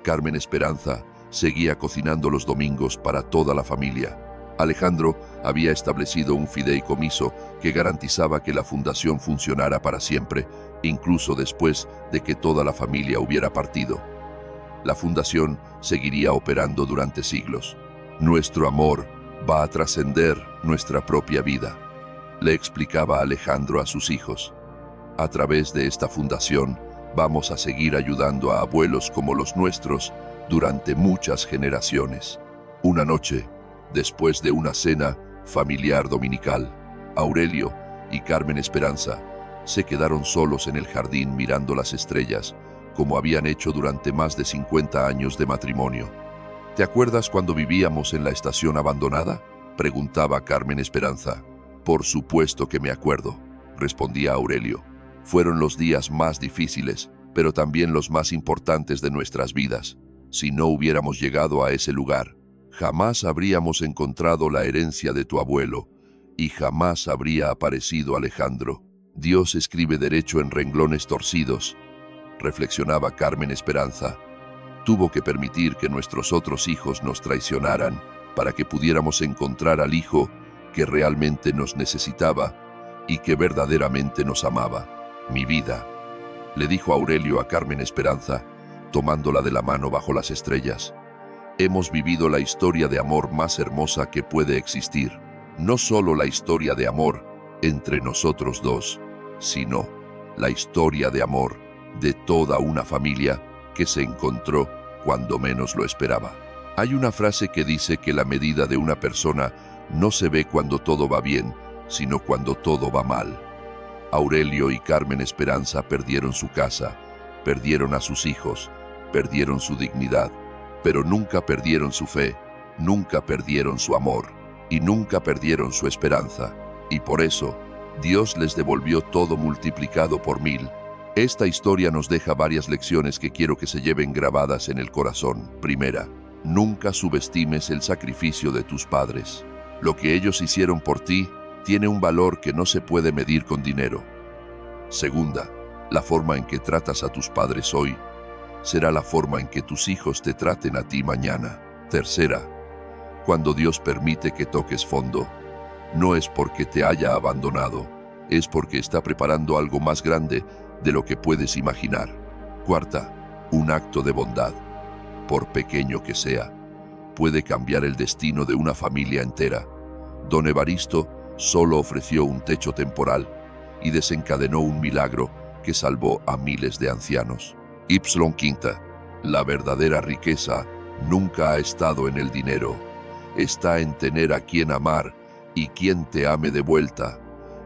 Carmen Esperanza seguía cocinando los domingos para toda la familia. Alejandro había establecido un fideicomiso que garantizaba que la fundación funcionara para siempre, incluso después de que toda la familia hubiera partido. La fundación seguiría operando durante siglos. Nuestro amor va a trascender nuestra propia vida, le explicaba Alejandro a sus hijos. A través de esta fundación vamos a seguir ayudando a abuelos como los nuestros durante muchas generaciones. Una noche, después de una cena familiar dominical, Aurelio y Carmen Esperanza se quedaron solos en el jardín mirando las estrellas, como habían hecho durante más de 50 años de matrimonio. ¿Te acuerdas cuando vivíamos en la estación abandonada?, preguntaba Carmen Esperanza. Por supuesto que me acuerdo, respondía Aurelio. Fueron los días más difíciles, pero también los más importantes de nuestras vidas. Si no hubiéramos llegado a ese lugar, jamás habríamos encontrado la herencia de tu abuelo y jamás habría aparecido Alejandro. Dios escribe derecho en renglones torcidos, reflexionaba Carmen Esperanza. Tuvo que permitir que nuestros otros hijos nos traicionaran para que pudiéramos encontrar al hijo que realmente nos necesitaba y que verdaderamente nos amaba. Mi vida, le dijo Aurelio a Carmen Esperanza, tomándola de la mano bajo las estrellas. Hemos vivido la historia de amor más hermosa que puede existir. No solo la historia de amor entre nosotros dos, sino la historia de amor de toda una familia que se encontró cuando menos lo esperaba. Hay una frase que dice que la medida de una persona no se ve cuando todo va bien, sino cuando todo va mal. Aurelio y Carmen Esperanza perdieron su casa, perdieron a sus hijos, perdieron su dignidad, pero nunca perdieron su fe, nunca perdieron su amor y nunca perdieron su esperanza. Y por eso, Dios les devolvió todo multiplicado por 1000. Esta historia nos deja varias lecciones que quiero que se lleven grabadas en el corazón. Primera, nunca subestimes el sacrificio de tus padres. Lo que ellos hicieron por ti tiene un valor que no se puede medir con dinero. Segunda, la forma en que tratas a tus padres hoy será la forma en que tus hijos te traten a ti mañana. Tercera, cuando Dios permite que toques fondo, no es porque te haya abandonado, es porque está preparando algo más grande de lo que puedes imaginar. Cuarta, un acto de bondad, por pequeño que sea, puede cambiar el destino de una familia entera. Don Evaristo solo ofreció un techo temporal y desencadenó un milagro que salvó a miles de ancianos. Quinta, la verdadera riqueza nunca ha estado en el dinero, está en tener a quien amar y quien te ame de vuelta,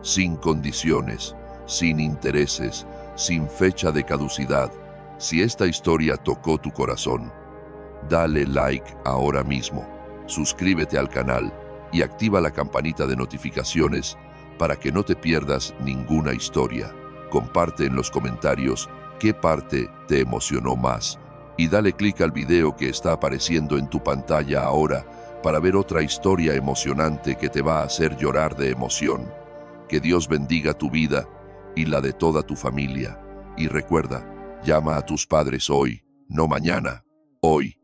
sin condiciones, sin intereses, sin fecha de caducidad. Si esta historia tocó tu corazón, dale like ahora mismo, suscríbete al canal y activa la campanita de notificaciones para que no te pierdas ninguna historia. Comparte en los comentarios qué parte te emocionó más y dale clic al video que está apareciendo en tu pantalla ahora para ver otra historia emocionante que te va a hacer llorar de emoción. Que Dios bendiga tu vida y la de toda tu familia. Y recuerda, llama a tus padres hoy, no mañana, hoy.